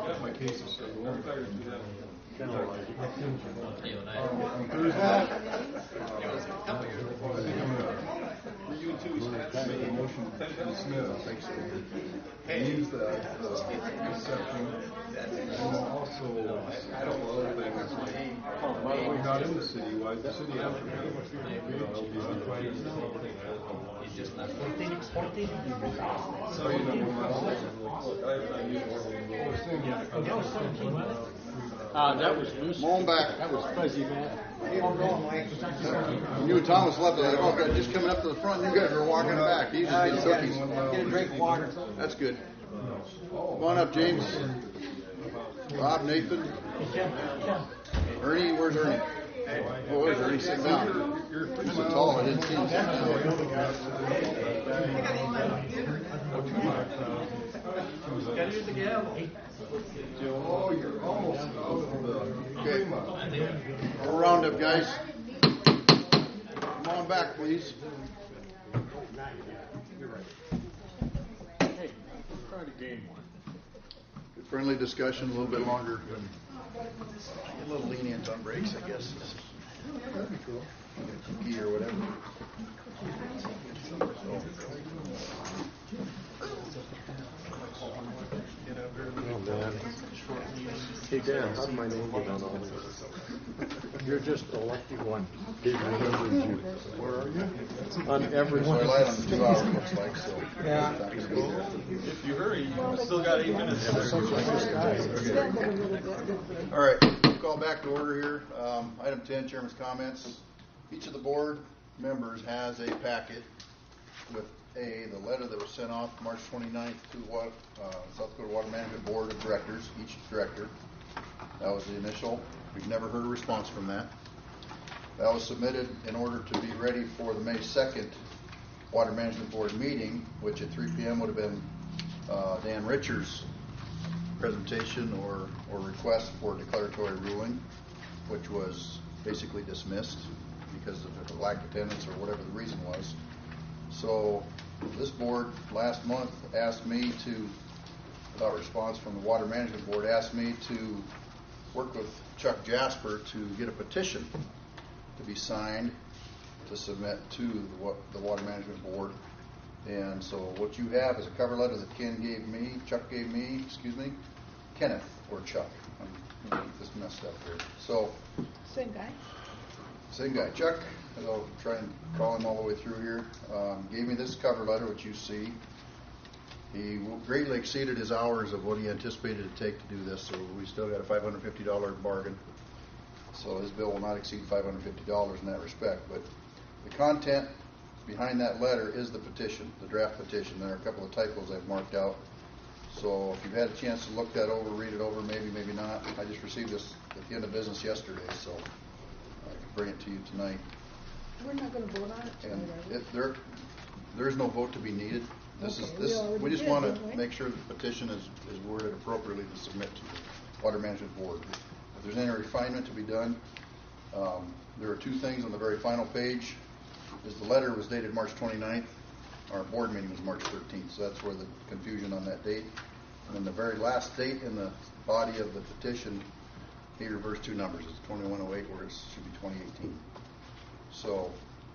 got my cases scheduled. On Thursday, I think I'm going to make a motion to dismiss. Use that exception. And also, a couple other things. By the way, not in the city, why the city after that was loose. Mowing back. That was fuzzy, man. You and Thomas left. Like, oh, God, just coming up to the front. You guys were walking back. He's just getting cookies. Get a drink of water. That's good. Come on up, James. Rob, Nathan. Ernie, where's Ernie? Oh, where's Ernie? Sit down. You're so tall, I didn't see him. Gotta use the gavel. Oh, you're almost out of the. Okay. Go round up, guys. Come on back, please. Hey, try to gain one. Good friendly discussion, a little bit longer. A little lenient on breaks, I guess. That'd be cool. Key or whatever. Oh, man. Hey, Dan, how'd my name get on all this? You're just the lucky one. He remembers you. Where are you? On every So I lied on 2 hours, looks like, so. Yeah. If you hurry, you still got 8 minutes. All right, call back to order here. Item 10, Chairman's comments. Each of the board members has a packet with the letter that was sent off March 29th to South Dakota Water Management Board of Directors, each director. That was the initial. We've never heard a response from that. That was submitted in order to be ready for the May 2nd Water Management Board meeting, which at 3 p.m. would have been Dan Richards' presentation or request for declaratory ruling, which was basically dismissed because of the lack of attendance or whatever the reason was. So this board last month asked me to, without response from the Water Management Board, asked me to work with Chuck Jasper to get a petition to be signed to submit to the Water Management Board. And so what you have is a cover letter that Chuck gave me, Kenneth or Chuck. I'm going to get this messed up here. So, Same guy. Chuck, I'll try and call him all the way through here. Gave me this cover letter, which you see. He greatly exceeded his hours of what he anticipated to take to do this, so we still got a $550 bargain. So his bill will not exceed $550 in that respect. But the content behind that letter is the petition, the draft petition. There are a couple of typos I've marked out. So if you've had a chance to look that over, read it over, maybe not. I just received this at the end of business yesterday, so I can bring it to you tonight. We're not going to vote on it tonight, And there is no vote to be needed. We just want to make sure the petition is worded appropriately to submit to the Water Management Board. If there's any refinement to be done, there are 2 things on the very final page. The letter was dated March 29th. Our board meeting was March 13th, so that's where the confusion on that date. And then the very last date in the body of the petition, he reversed 2 numbers. It's 2108, where it should be 2018. So,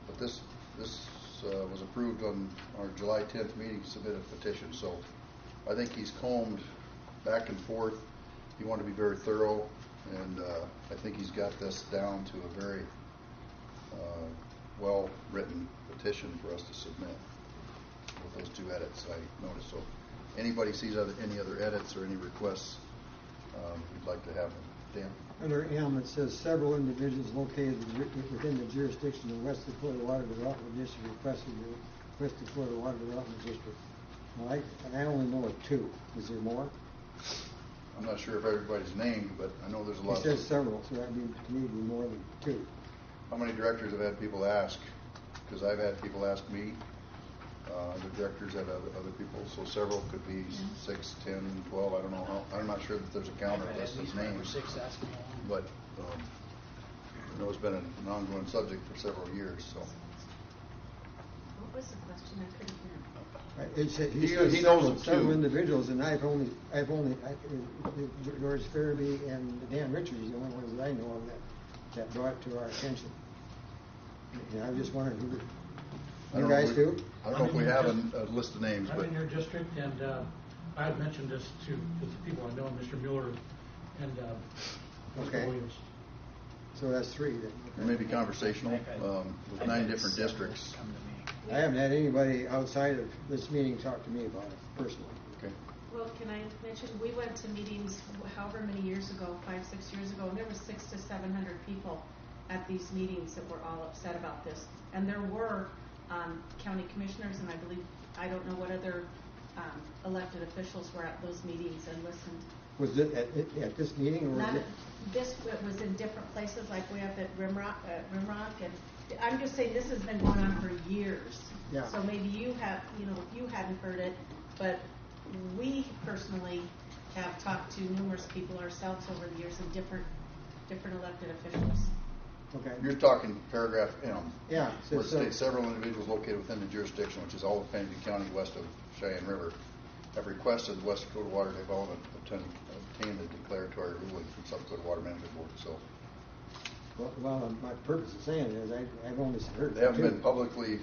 but this was approved on our July 10th meeting to submit a petition. So I think he's combed back and forth. He wanted to be very thorough, and I think he's got this down to a very well-written petition for us to submit with those 2 edits I noticed. So anybody sees any other edits or any requests, we'd like to have them. Dan? Under M, it says several individuals located within the jurisdiction of West Dakota Water Development District requested the West Dakota Water Development District. Well, I only know of 2. Is there more? I'm not sure if everybody's named, but I know there's a lot. It says several, so that means to me to be more than 2. How many directors have had people ask? Because I've had people ask me. The directors have other people, so several could be 6, 10, 12. I don't know how. I'm not sure that there's a counter list of names. But I know it's been an ongoing subject for several years. So. What was the question? I couldn't hear. It said, He said knows of several two. individuals, and George Farabee and Dan Richards are the only ones that I know of that brought it to our attention. And I was just wondering who, I you don't know guys if do? I don't know if we have a list of names, I'm but in your district, and I had mentioned this to the people I know, Mr. Mueller and Mr. Okay. Williams. So that's three then. it may be conversational, with 9 different districts. I haven't had anybody outside of this meeting talk to me about it personally. Okay. Well, can I mention, we went to meetings however many years ago, 5, 6 years ago, and there were 600 to 700 people at these meetings that were all upset about this. And there were county commissioners, and I believe, I don't know what other elected officials were at those meetings and listened. Was it at this meeting, or Not was it? this was in different places, like we have at Rimrock, and I'm just saying this has been going on for years. Yeah. So maybe you hadn't heard it, but we personally have talked to numerous people ourselves over the years and different elected officials. Okay. You're talking paragraph M. Yeah. Where it states several individuals located within the jurisdiction, which is all of Pennington County west of Cheyenne River, have requested the West Dakota Water Development obtain the declaratory ruling from South Dakota Water Management Board. So Well, my purpose of saying it is I've only heard. they haven't been publicly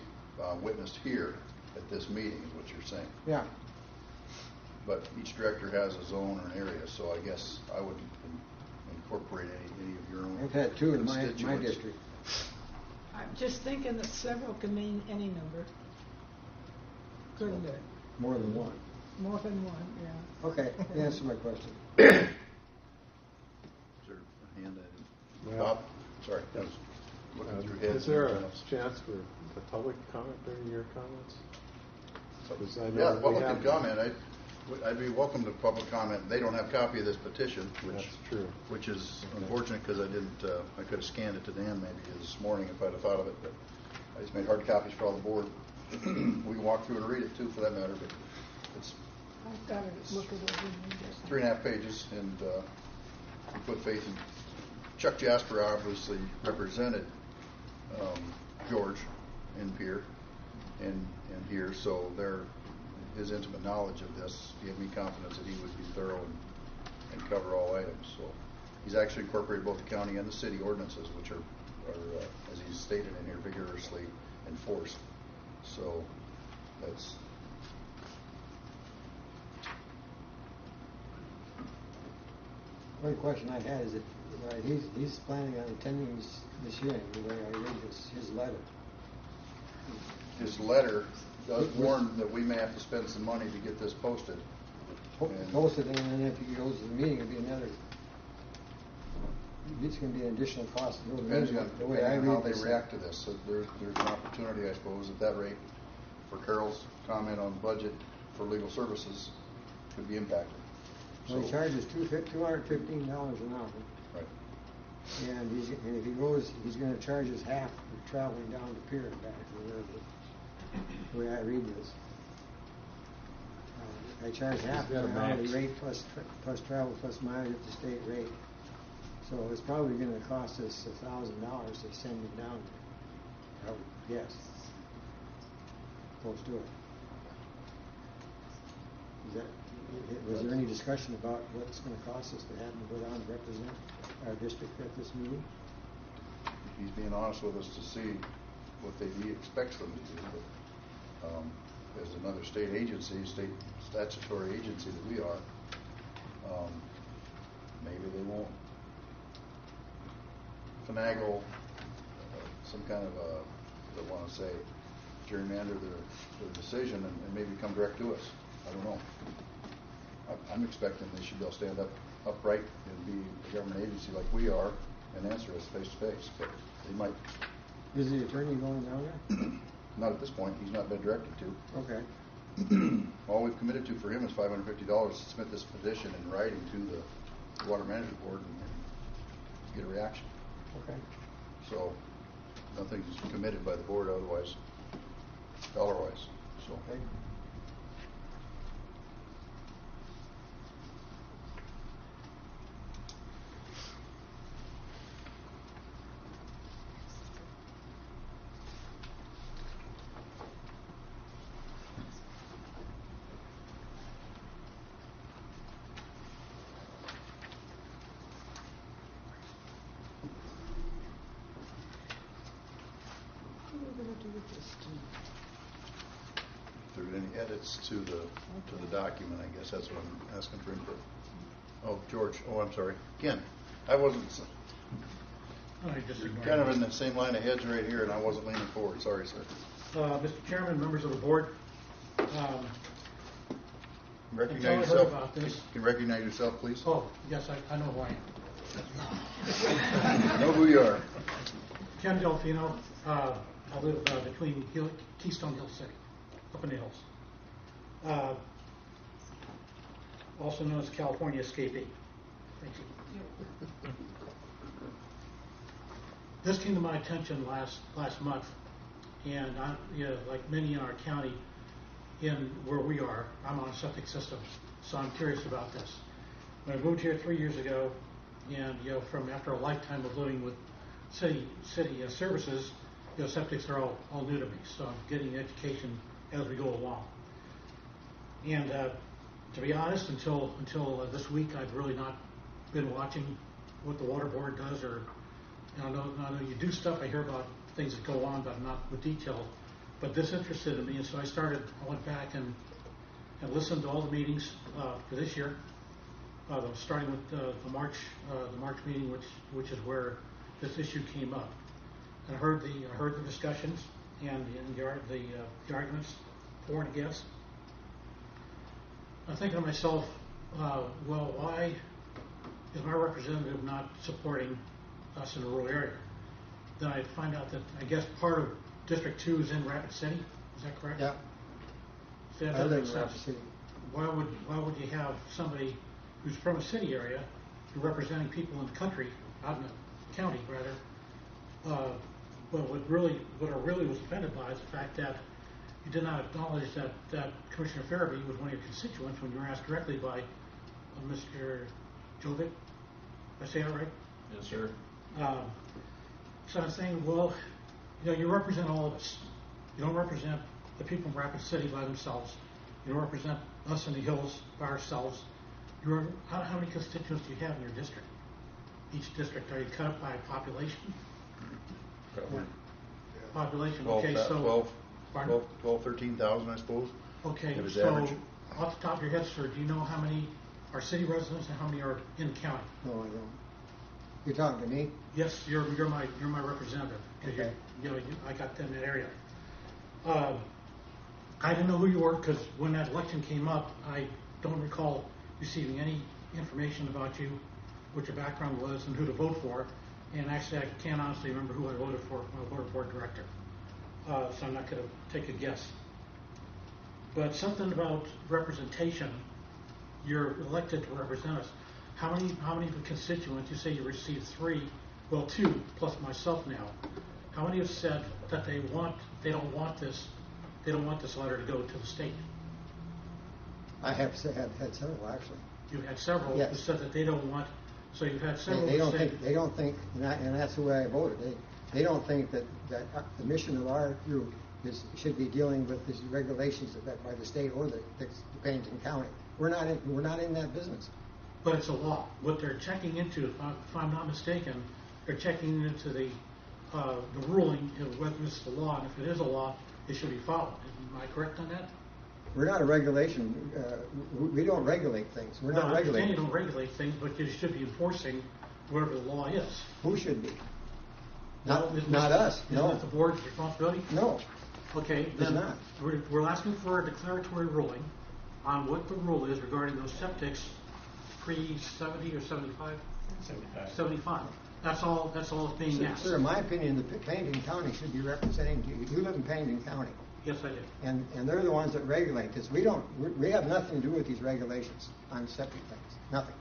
witnessed here at this meeting, is what you're saying. Yeah. But each director has a zone or an area, so I guess I would incorporate any of your own I've had two in my constituents. district. I'm just thinking that several can mean any number. Couldn't it? More than one. More than one, yeah. Okay, answer my question. Is there a hand item? Well, Bob? Sorry, I was looking through heads. Is there and a everything else. chance for the public comment during your comments? 'Cause I know Yeah, we public have- can comment. I'd be welcome to public comment. They don't have a copy of this petition, That's true. which is unfortunate because I could have scanned it to Dan maybe this morning if I'd have thought of it, but I just made hard copies for all the board. We can walk through and read it too, for that matter, but it's I've got to look at it. 3.5 pages, and we put faith in Chuck Jasper. Obviously represented George in Pierre and here, so his intimate knowledge of this gave me confidence that he would be thorough and cover all items. So he's actually incorporated both the county and the city ordinances, which are as he's stated in here, vigorously enforced. So that's. One question I had is that he's planning on attending this hearing, the way I read his letter. His letter does warn that we may have to spend some money to get this posted. And Posted, and then if he goes to the meeting, it'll be another. It's going to be an additional cost. To go to the depends meeting, on, the way I depending on how read they this. react to this. So there's an opportunity, I suppose, at that rate for Carol's comment on budget for legal services could be impacted. Well, he charges $215 an hour, Right. and if he goes, he's going to charge us half for traveling down to Pier and back. The way I read this, I charge half He's got a the hourly max. rate plus travel plus mileage at the state rate. So it's probably going to cost us $1,000 to send him down there. I would guess. Close to it. Was there any discussion about what it's going to cost us to have him go down and represent our district at this meeting? He's being honest with us to see what he expects them to do. But as another state agency, state statutory agency that we are, maybe they won't finagle some kind of I want to say, gerrymander their decision and maybe come direct to us. I don't know. I'm expecting they should be able to stand upright and be a government agency like we are and answer us face to face. But they might. Is the attorney going down there? Not at this point. He's not been directed to. Okay. All we've committed to for him is $550 to submit this petition in writing to the Water Management Board and get a reaction. Okay. So nothing's committed by the board otherwise, dollar-wise. So. Okay. any edits to the document, I guess that's what I'm asking for input. Oh, George, I'm sorry. Ken, I wasn't, I just you're ignored kind of it. in the same line of heads right here, and I wasn't leaning forward. Sorry, sir. Mr. Chairman, members of the board, Recognize Until I heard yourself. about this. Can you recognize yourself, please? oh, yes, I know who I am. Know who you are. Ken Delfino, I live between Keystone Hill City, up in the hills. Also known as California Escapee. Thank you. This came to my attention last month, and like many in our county, in where we are, I'm on a septic system, so I'm curious about this. When I moved here 3 years ago, and from after a lifetime of living with city services, septics are all new to me, so I'm getting education as we go along. And to be honest, until this week, I've really not been watching what the water board does, or I know you do stuff. I hear about things that go on, but not with detail. But this interested me, and so I went back and listened to all the meetings for this year, starting with the March meeting, which is where this issue came up. And I heard the discussions and the arguments for and against. I'm thinking to myself, well, why is my representative not supporting us in a rural area? Then I find out that I guess part of District 2 is in Rapid City. Is that correct? Yeah. So that I doesn't live make in Rapid sense. City. Why would you have somebody who's from a city area representing people in the country, out in the county rather? But what I really was offended by is the fact that you did not acknowledge that Commissioner Farabee was one of your constituents when you were asked directly by Mr. Jovic. Did I say that right? Yes, sir. So I'm saying, well, you represent all of us. You don't represent the people in Rapid City by themselves. You don't represent us in the hills by ourselves. How many constituents do you have in your district? Each district, are you cut up by population? Population, okay, so... 12, 13,000, I suppose. Okay, If it's so average. off the top of your head, sir, do you know how many are city residents and how many are in the county? No, I don't. You're talking to me? Yes, you're my representative. 'Cause Okay. I got them in that area. I didn't know who you were because when that election came up, I don't recall receiving any information about you, what your background was, and who to vote for. And actually, I can't honestly remember who I voted for my water board director. So I'm not going to take a guess. But something about representation. You're elected to represent us. How many of the constituents? You say you received 3, well 2 plus myself now. How many have said that they don't want this letter to go to the state? I have had several, actually. You've had several Yes. who said that they don't want. So you've had several. They don't who say, think, and that's the way I voted. They don't think that the mission of our group should be dealing with these regulations that by the state or the Pennington County. We're not in that business. But it's a law. What they're checking into, if I'm not mistaken, they're checking into the ruling of whether it's the law, and if it is a law, it should be followed. Am I correct on that? We're not a regulation. We don't regulate things. We're not I understand regulating. you don't regulate things, but you should be enforcing whatever the law is. Who should be? Well, Not us. Isn't No. it the board's responsibility? No. Okay, It's then not. we're asking for a declaratory ruling on what the rule is regarding those septics pre-70 or 75? 75. That's all that's being asked. Sir, in my opinion, the Pennington County should be representing you. You live in Pennington County. Yes, I do. And they're the ones that regulate this. We have nothing to do with these regulations on septic things. Nothing.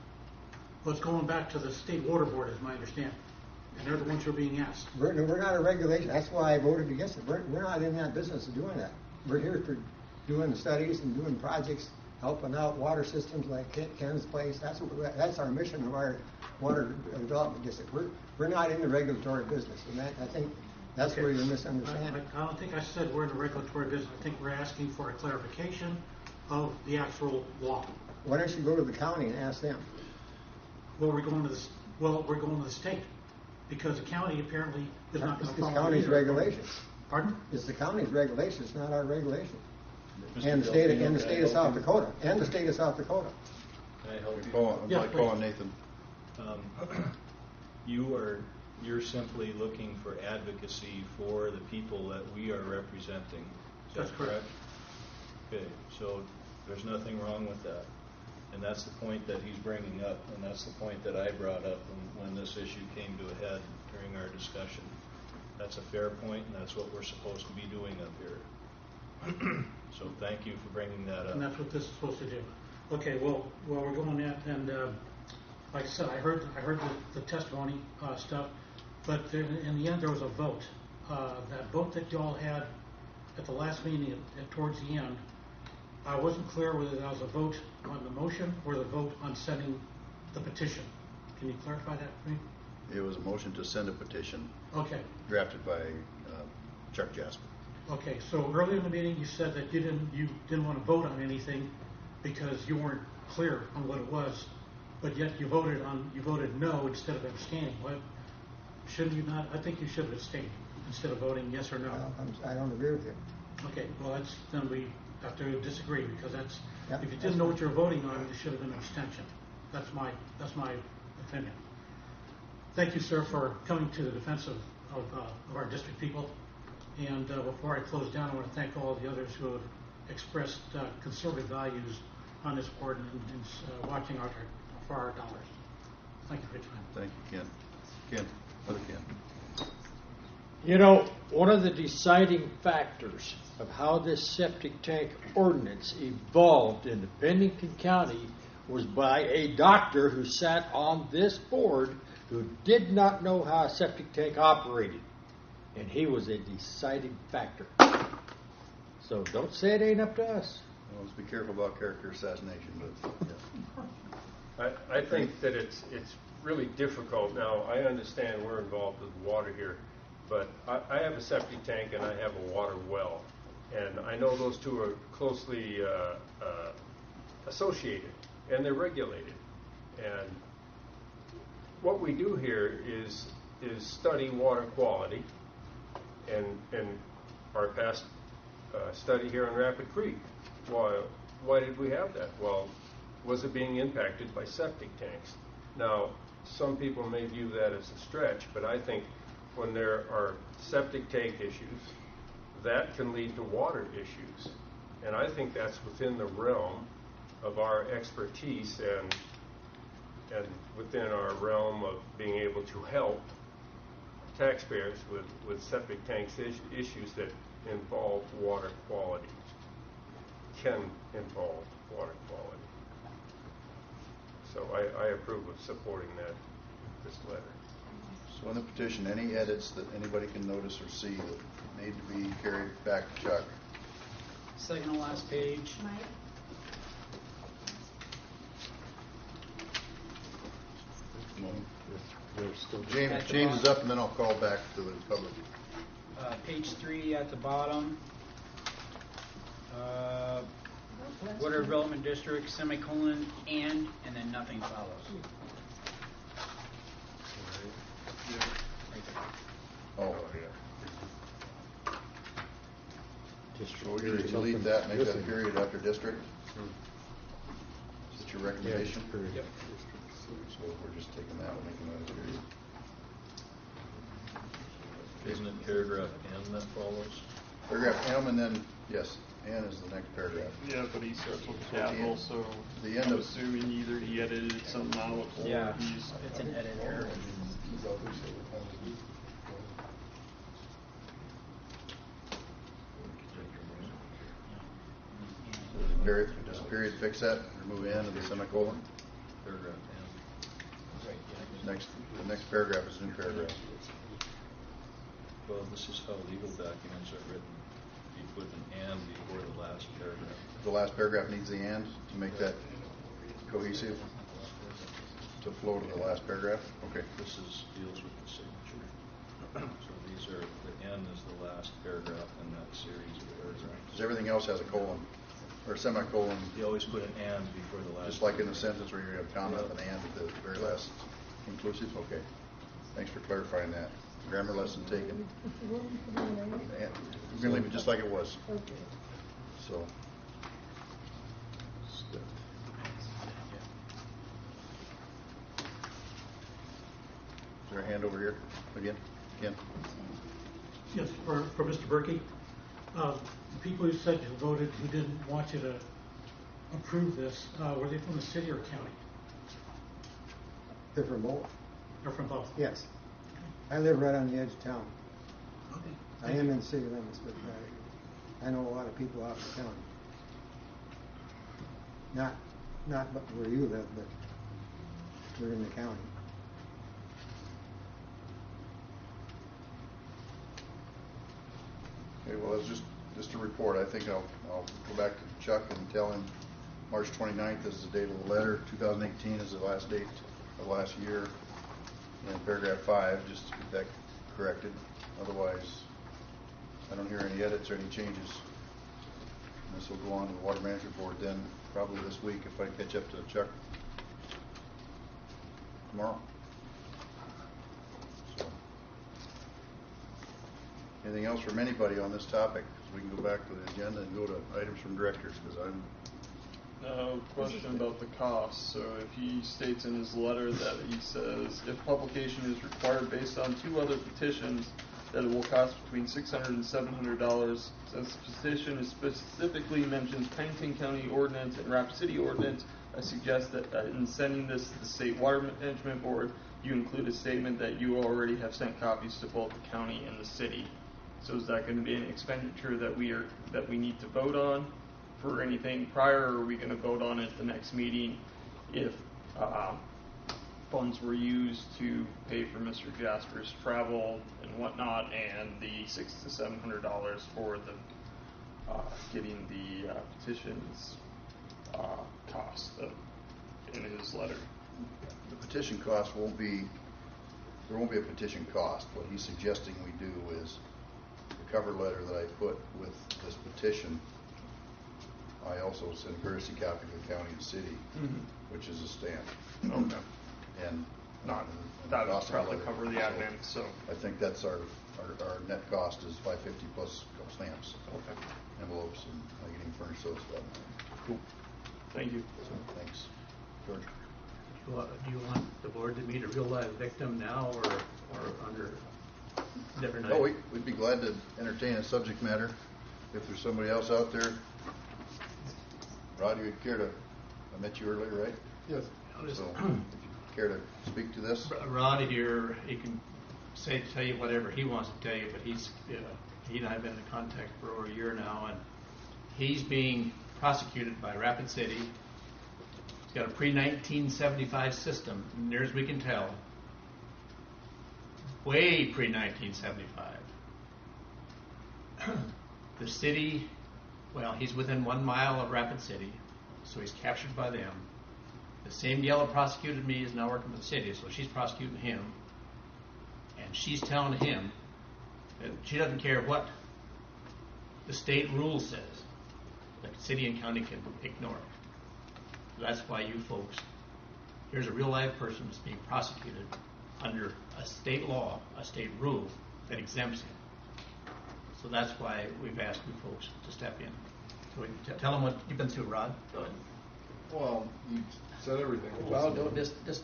Well, it's going back to the state water board, is my understanding. And they're the ones who are being asked. We're not a regulation. That's why I voted against it. We're not in that business of doing that. We're here for doing studies and doing projects, helping out water systems like Ken's place. That's our mission of our water development district. We're not in the regulatory business, and I think that's where you're misunderstanding. I don't think I said we're in the regulatory business. I think we're asking for a clarification of the actual law. Why don't you go to the county and ask them? Well, we're going to the state because the county apparently is not going It's to the follow county's either. regulations. Pardon? It's the county's regulations, not our regulations. And the state of South Dakota, and the state of South Dakota. Can I help you? I'd like to call on Nathan. You're simply looking for advocacy for the people that we are representing. Is that That's correct. Okay, so there's nothing wrong with that. And that's the point that he's bringing up, and that's the point that I brought up when this issue came to a head during our discussion. That's a fair point, and that's what we're supposed to be doing up here. So thank you for bringing that up. And that's what this is supposed to do. Okay, well, we're going that, and like I said, I heard the testimony stuff, but there, in the end, there was a vote. That vote that y'all had at the last meeting, towards the end, I wasn't clear whether that was a vote on the motion or the vote on sending the petition. Can you clarify that for me? It was a motion to send a petition. Okay. Drafted by Chuck Jasper. Okay, so earlier in the meeting you said that you didn't want to vote on anything because you weren't clear on what it was, but yet you voted no instead of abstaining. What shouldn't you not? I think you should have abstained instead of voting yes or no. I don't agree with you. Okay, well then we have to disagree because Yep, if you didn't know what you were voting on, it should have been an abstention. That's my opinion. Thank you, sir, for coming to the defense of our district people. And before I close down, I want to thank all the others who have expressed conservative values on this board and watching for our dollars. Thank you for your time. Thank you, Ken. Ken, other Ken. You know, one of the deciding factors of how this septic tank ordinance evolved in Bennington County was by a doctor who sat on this board who did not know how a septic tank operated. And he was a deciding factor. So don't say it ain't up to us. Well, let's be careful about character assassination, but yeah. I think that it's really difficult. Now, I understand we're involved with water here, but I have a septic tank and I have a water well. And I know those two are closely associated, and they're regulated. And what we do here is study water quality. And our past study here on Rapid Creek, why did we have that? Well, was it being impacted by septic tanks? Now, some people may view that as a stretch, but I think when there are septic tank issues, that can lead to water issues. And I think that's within the realm of our expertise and within our realm of being able to help taxpayers with septic tanks issues that involve water quality, can involve water quality. So I approve of supporting this letter. So in the petition, any edits that anybody can notice or see that need to be carried back to Chuck? Second to last page. Mike? James is up, and then I'll call back to the public. Page 3 at the bottom. Water Development District, semicolon, and then nothing follows. Oh, yeah. So we can delete that, make that a period after district? Is that your recommendation? Yep. So we're just taking that and making that a period. Isn't it paragraph N that follows? Paragraph M, and then, yes, N is the next paragraph. Yeah, but he starts with the capital, so the end I'm of- assuming either he edited something out or Yeah, he's... it's an edit error. Does a period fix that? Remove N and the semicolon? Paragraph N. The next paragraph is a new paragraph. Well, this is how legal documents are written. You put an and before the last paragraph. The last paragraph needs the and to make that cohesive, to flow to the last paragraph? Okay. This deals with the signature. So these are, the N is the last paragraph in that series of paragraphs. Because everything else has a colon, or semicolon, You always put an and before the last. just like in the sentence where you have comma and and at the very last inclusive? Okay. Thanks for clarifying that. Grammar lesson taken. And we're going to leave it just like it was. Okay. So, there a hand over here again? Ken? Yes, for Mr. Berkey. The people who said who voted who didn't want you to approve this, were they from the city or county? They're from both. They're from both? Yes. I live right on the edge of town. Okay. I am in the city limits, but I know a lot of people out in the county. Not but where you live, but we're in the county. Okay, well, it's just a report. I think I'll go back to Chuck and tell him March 29th is the date of the letter. 2018 is the last date of last year. And paragraph 5, just to get that corrected. Otherwise, I don't hear any edits or any changes. And this will go on to the Water Management Board then, probably this week if I catch up to Chuck tomorrow. So, anything else from anybody on this topic? So we can go back to the agenda and go to items from directors, because I'm... No question about the cost. So if he states in his letter that he says if publication is required based on 2 other petitions, that it will cost between $600 and $700. Since the petition is specifically mentions Pennington County Ordinance and Rapid City Ordinance, I suggest that in sending this to the State Water Management Board, you include a statement that you already have sent copies to both the county and the city. So is that going to be an expenditure that we need to vote on for anything prior, or are we going to vote on it at the next meeting if funds were used to pay for Mr. Jasper's travel and whatnot, and the $600 to $700 for the getting the petitions cost in his letter? The petition cost there won't be a petition cost. What he's suggesting we do is the cover letter that I put with this petition, I also send a courtesy copy to the county and city, which is a stamp. Okay. And not that would probably cover the admin. So I think that's our net cost is $550 plus a couple stamps, envelopes, and I can even furnish those. Cool. Thank you. So, thanks, George. Do you want the board to meet a real live victim now, or under different night? Oh, we'd be glad to entertain a subject matter if there's somebody else out there. Rod, you would care to? I met you earlier, right? Yes. So, if you care to speak to this? Rod here, he can tell you whatever he wants to tell you, but he and I have been in contact for over a year now, and he's being prosecuted by Rapid City. He's got a pre-1975 system, near as we can tell, way pre-1975. The city, well, he's within 1 mile of Rapid City, so he's captured by them. The same gal that prosecuted me is now working for the city, so she's prosecuting him. And she's telling him that she doesn't care what the state rule says, that the city and county can ignore it. So that's why you folks, here's a real live person that's being prosecuted under a state law, a state rule that exempts him. So that's why we've asked you folks to step in. So tell them what you've been through, Rod. Go ahead. Well, you said everything. Well, just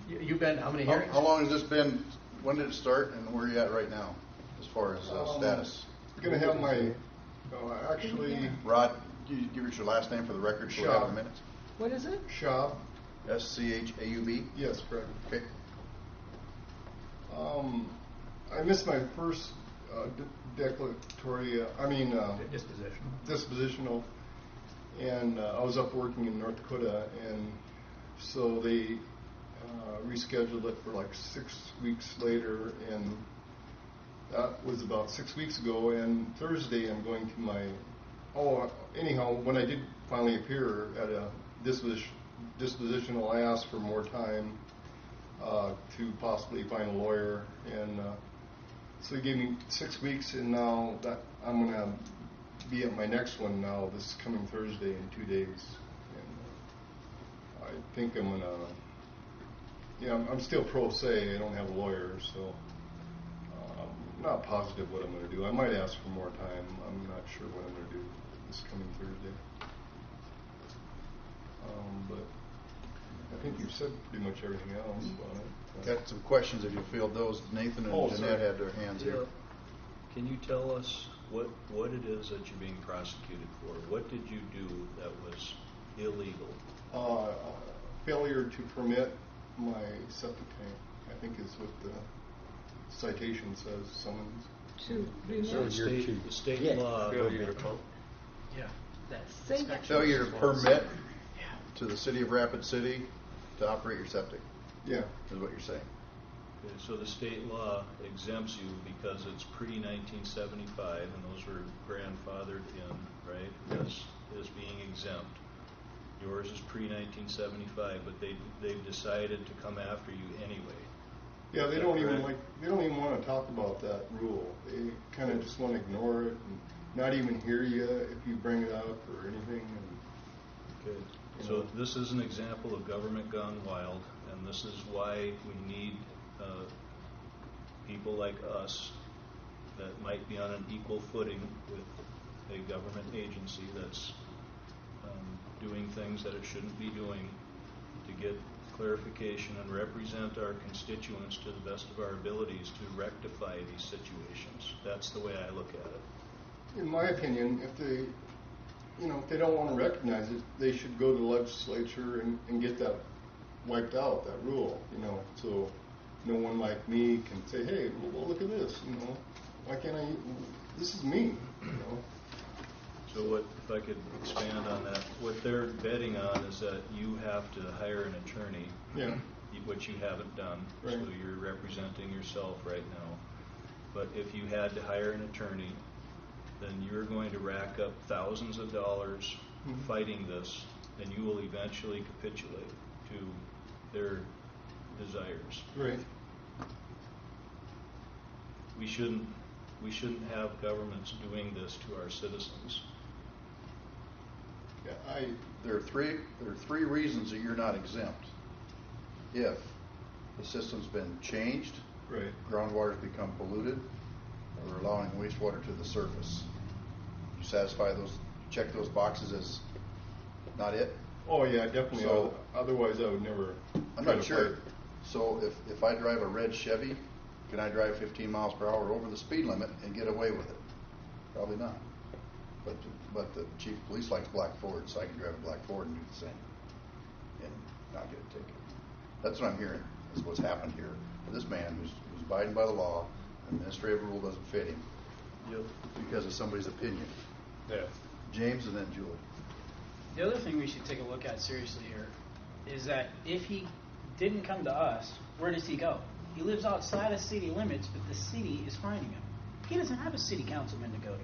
you've been how many hearings? How long has this been? When did it start, and where are you at right now, as far as status? I'm going to have my actually. Rod, you give us your last name for the record. So we have a minute. What is it? Schaub. SCHAUB. Yes, correct. Okay. I missed my first dispositional, and I was up working in North Dakota, and so they rescheduled it for like 6 weeks later, and that was about 6 weeks ago. And Thursday I'm going to my anyhow, when I did finally appear at a dispositional, I asked for more time to possibly find a lawyer, and so he gave me 6 weeks, and now that I'm going to be at my next one now this coming Thursday in 2 days, and I think I'm going to, I'm still pro se. I don't have a lawyer, so I'm not positive what I'm going to do. I might ask for more time. I'm not sure what I'm going to do this coming Thursday. But think you've said pretty much everything else about it. Got some questions if you field those. Nathan and Oh, Jeanette sorry. had their hands here. Can you tell us what it is that you're being prosecuted for? What did you do that was illegal? Failure to permit my septic tank, I think is what the citation says, summons. To So remove. the state Yeah. law. Yeah, that's Say that. Failure to permit to the city of Rapid City to operate your septic, Yeah. is what you're saying. Okay, so the state law exempts you because it's pre-1975, and those were grandfathered in, right, as being exempt. Yours is pre-1975, but they've decided to come after you anyway. Yeah, Is they that don't even correct? they don't even want to talk about that rule. They kind of just want to ignore it and not even hear you if you bring it up or anything. Okay. You So know. this is an example of government gone wild, and this is why we need people like us that might be on an equal footing with a government agency that's doing things that it shouldn't be doing, to get clarification and represent our constituents to the best of our abilities to rectify these situations. That's the way I look at it. In my opinion, if they don't want to recognize it, they should go to the legislature and get that wiped out, that rule, so no one like me can say, hey, well, look at this, why can't I, this is me, So what, if I could expand on that, what they're betting on is that you have to hire an attorney, Yeah. which you haven't done, Right. so you're representing yourself right now. But if you had to hire an attorney, then you're going to rack up thousands of dollars fighting this, and you will eventually capitulate to their desires. Right. We shouldn't have governments doing this to our citizens. Yeah, there are three reasons that you're not exempt. If the system's been changed, Right. groundwater's become polluted, or we're allowing wastewater to the surface. You satisfy those, check those boxes as not it? Oh yeah, definitely. So- Otherwise, I would never. I'm try not to sure. fight. So if I drive a red Chevy, can I drive 15 miles per hour over the speed limit and get away with it? Probably not. But the chief of police likes black Ford, so I can drive a black Ford and do the same and not get a ticket. That's what I'm hearing, is what's happened here. This man who's abiding by the law, an administrative rule doesn't fit him because of somebody's opinion. Yeah. James and then Julie. The other thing we should take a look at seriously here is that if he didn't come to us, where does he go? He lives outside of city limits, but the city is finding him. He doesn't have a city councilman to go to.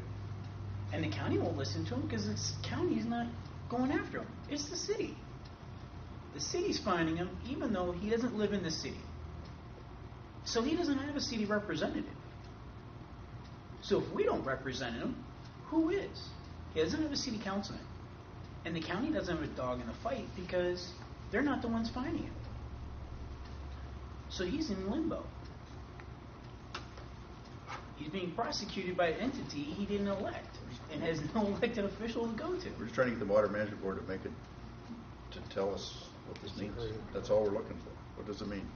And the county won't listen to him because the county's not going after him. It's the city. The city's finding him even though he doesn't live in the city. So he doesn't have a city representative. So if we don't represent him, who is? He doesn't have a city councilman. And the county doesn't have a dog in the fight because they're not the ones finding him. So he's in limbo. He's being prosecuted by an entity he didn't elect and has no elected official to go to. We're just trying to get the Water Management Board to tell us what this means. That's all we're looking for. What does it mean?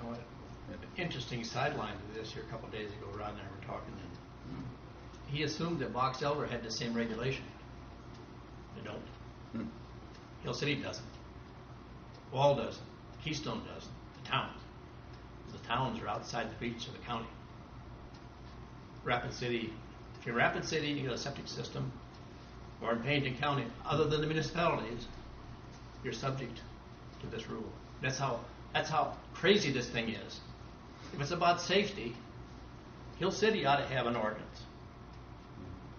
An interesting sideline to this here. A couple of days ago, Rod and I were talking, and he assumed that Box Elder had the same regulation. They don't. Hill City doesn't. Wall doesn't. Keystone doesn't. The towns. The towns are outside the reach of the county. Rapid City, if you're Rapid City and you got a septic system, or in Pennington County, other than the municipalities, you're subject to this rule. That's how crazy this thing is. If it's about safety, Hill City ought to have an ordinance.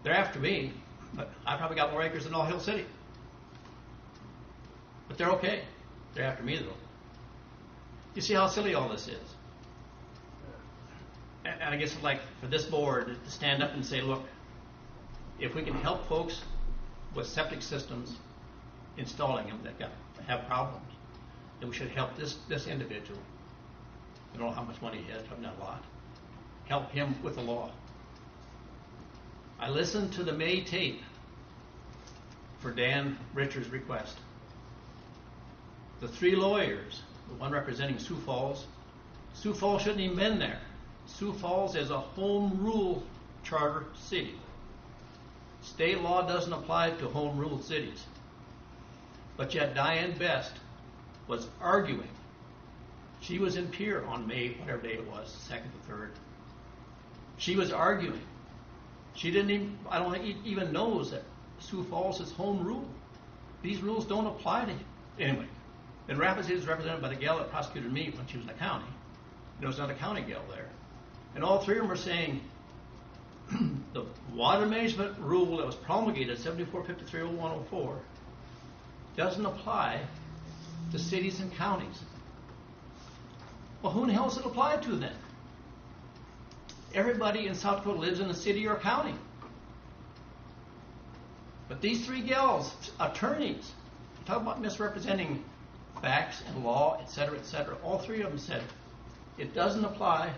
They're after me, but I probably got more acres than all Hill City. But they're okay. They're after me though. You see how silly all this is? And I guess like for this board to stand up and say, look, if we can help folks with septic systems, installing them that have problems, then we should help this individual. I don't know how much money he has, probably not a lot. Help him with the law. I listened to the May tape for Dan Richards' request. the 3 lawyers, the one representing Sioux Falls shouldn't even been there. Sioux Falls is a home rule charter city. State law doesn't apply to home rule cities. But yet Diane Best was arguing. She was in Pier on May, whatever day it was, 2nd to 3rd. She was arguing. She didn't even, I don't think even knows that Sioux Falls is home rule. These rules don't apply to him. Anyway, then Rapid City was represented by the gal that prosecuted me when she was in the county. There was another county gal there. And all 3 of them were saying the water management rule that was promulgated, 74530104, doesn't apply to cities and counties. Well, who in the hell does it apply to then? Everybody in South Dakota lives in a city or county. But these 3 gals, attorneys, talk about misrepresenting facts and law, etc., etc. All 3 of them said it doesn't apply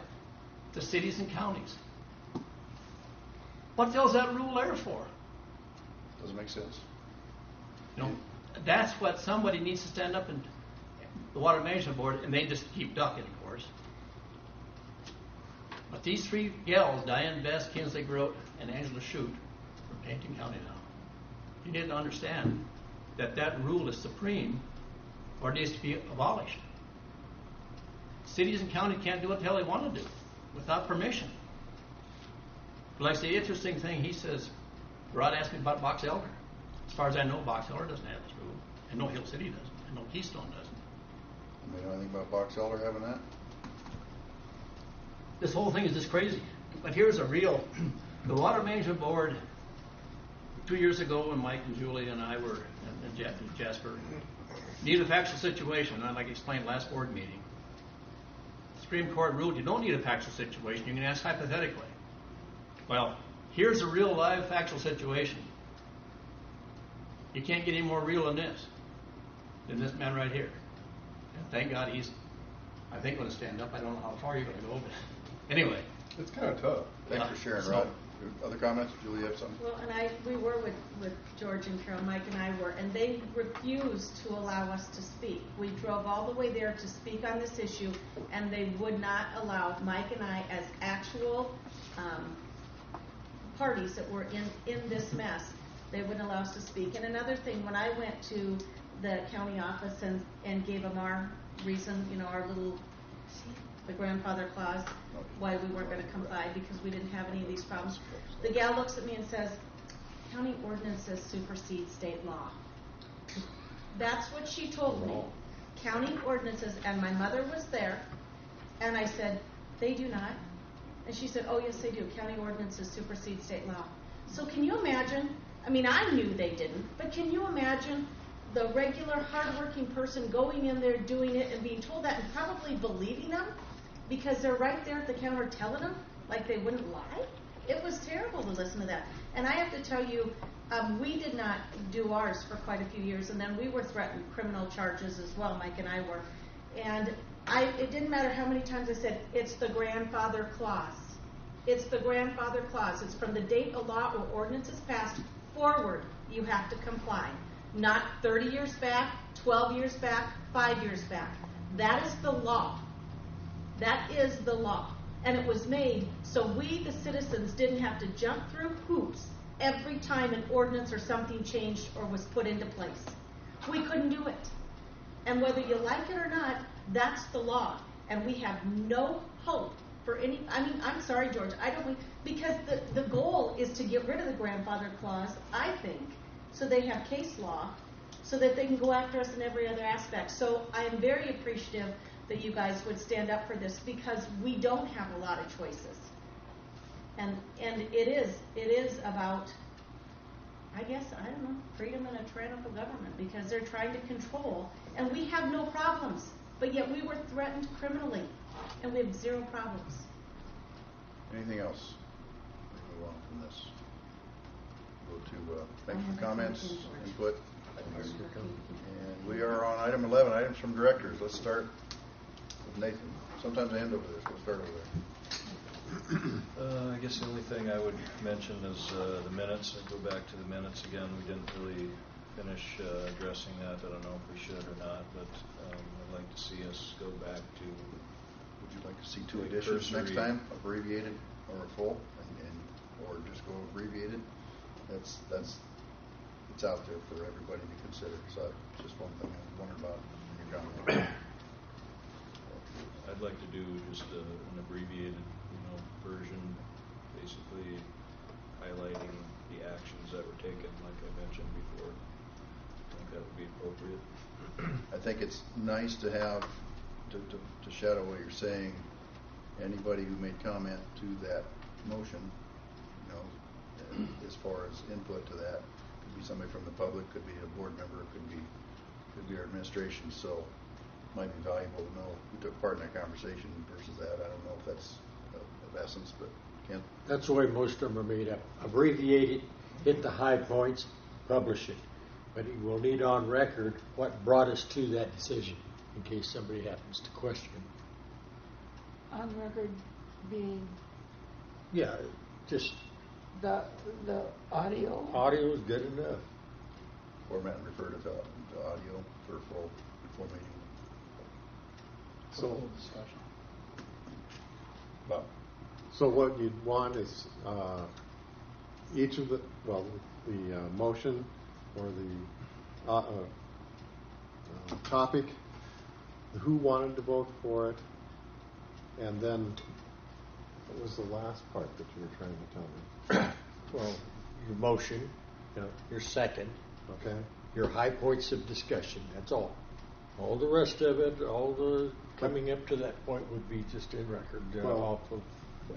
to cities and counties. What the hell is that rule there for? Doesn't make sense. You know, that's what somebody needs to stand up and the Water Management Board, and they just keep ducking, of course. But these 3 gals, Diane Best, Kinsley Grote, and Angela Shute, from Pennington County now, you need to understand that that rule is supreme or needs to be abolished. Cities and counties can't do what the hell they want to do without permission. But like the interesting thing, he says, Rod asked me about Box Elder. As far as I know, Box Elder doesn't have this rule. And no Hill City doesn't. And no Keystone doesn't. You know anything about Box Elder having that? This whole thing is just crazy. But here's a real, the Water Management Board, 2 years ago when Mike and Julie and I were, and Jasper, needed a factual situation, and like I explained last board meeting. The Supreme Court ruled you don't need a factual situation, you can ask hypothetically. Well, here's a real live factual situation. You can't get any more real than this man right here. And thank God he's, I think, going to stand up. I don't know how far you're going to go, but anyway. It's kind of tough. Thanks for sharing, Rod. Other comments? Julie, you have something? Well, and we were with George and Carol, Mike and I were, and they refused to allow us to speak. We drove all the way there to speak on this issue, and they would not allow Mike and I, as actual parties that were in this mess, they wouldn't allow us to speak. And another thing, when I went to the county office and gave them our reason, you know, our little, the grandfather clause, why we weren't going to comply because we didn't have any of these problems, the gal looks at me and says, county ordinances supersede state law. That's what she told me. County ordinances, and my mother was there, and I said, they do not. And she said, oh, yes, they do. County ordinances supersede state law. So can you imagine? I mean, I knew they didn't, but can you imagine the regular, hardworking person going in there, doing it, and being told that and probably believing them because they're right there at the counter telling them like they wouldn't lie? It was terrible to listen to that. And I have to tell you, we did not do ours for quite a few years, and then we were threatened criminal charges as well, Mike and I were. And it didn't matter how many times I said, it's the grandfather clause. It's the grandfather clause. It's from the date a law or ordinance is passed forward, you have to comply. Not 30 years back, 12 years back, 5 years back. That is the law. That is the law. And it was made so we, the citizens, didn't have to jump through hoops every time an ordinance or something changed or was put into place. We couldn't do it. And whether you like it or not, that's the law. And we have no hope for any, I mean, I'm sorry, George, I don't, because the goal is to get rid of the grandfather clause, I think, so they have case law, so that they can go after us in every other aspect. So I am very appreciative that you guys would stand up for this because we don't have a lot of choices. And it is about, I guess, I don't know, freedom and a tyrannical government because they're trying to control, and we have no problems, but yet we were threatened criminally, and we have zero problems. Anything else? We move on from this. Go to thank you for comments, input. And we are on item 11, items from directors. Let's start with Nathan. Sometimes I end over there, so we'll start over there. I guess the only thing I would mention is the minutes. I go back to the minutes again. We didn't really finish addressing that. I don't know if we should or not, but I'd like to see us go back to. Would you like to see 2 editions next time, abbreviated or a full, or just go abbreviated? It's out there for everybody to consider. So it's just one thing I wondered about in your comment. I'd like to do just an abbreviated, version, basically highlighting the actions that were taken, like I mentioned before. I think that would be appropriate. I think it's nice to have to shadow what you're saying. Anybody who made comment to that motion, as far as input to that, could be somebody from the public, could be a board member, could be our administration. So it might be valuable to know who took part in that conversation versus that. I don't know if that's of essence, but Ken? That's the way most of them are made up. Abbreviate it, hit the high points, publish it. But you will need on record what brought us to that decision in case somebody happens to question. On record being Yeah, just the audio. audio is good enough. Format and refer to audio for full meeting. So, discussion. Bob? so what you'd want is each of the motion or the topic, who wanted to vote for it, and then what was the last part that you were trying to tell me? Well, your motion, your second, Okay. your high points of discussion. That's all. All the rest of it, all the coming up to that point would be just in record. Well, off of,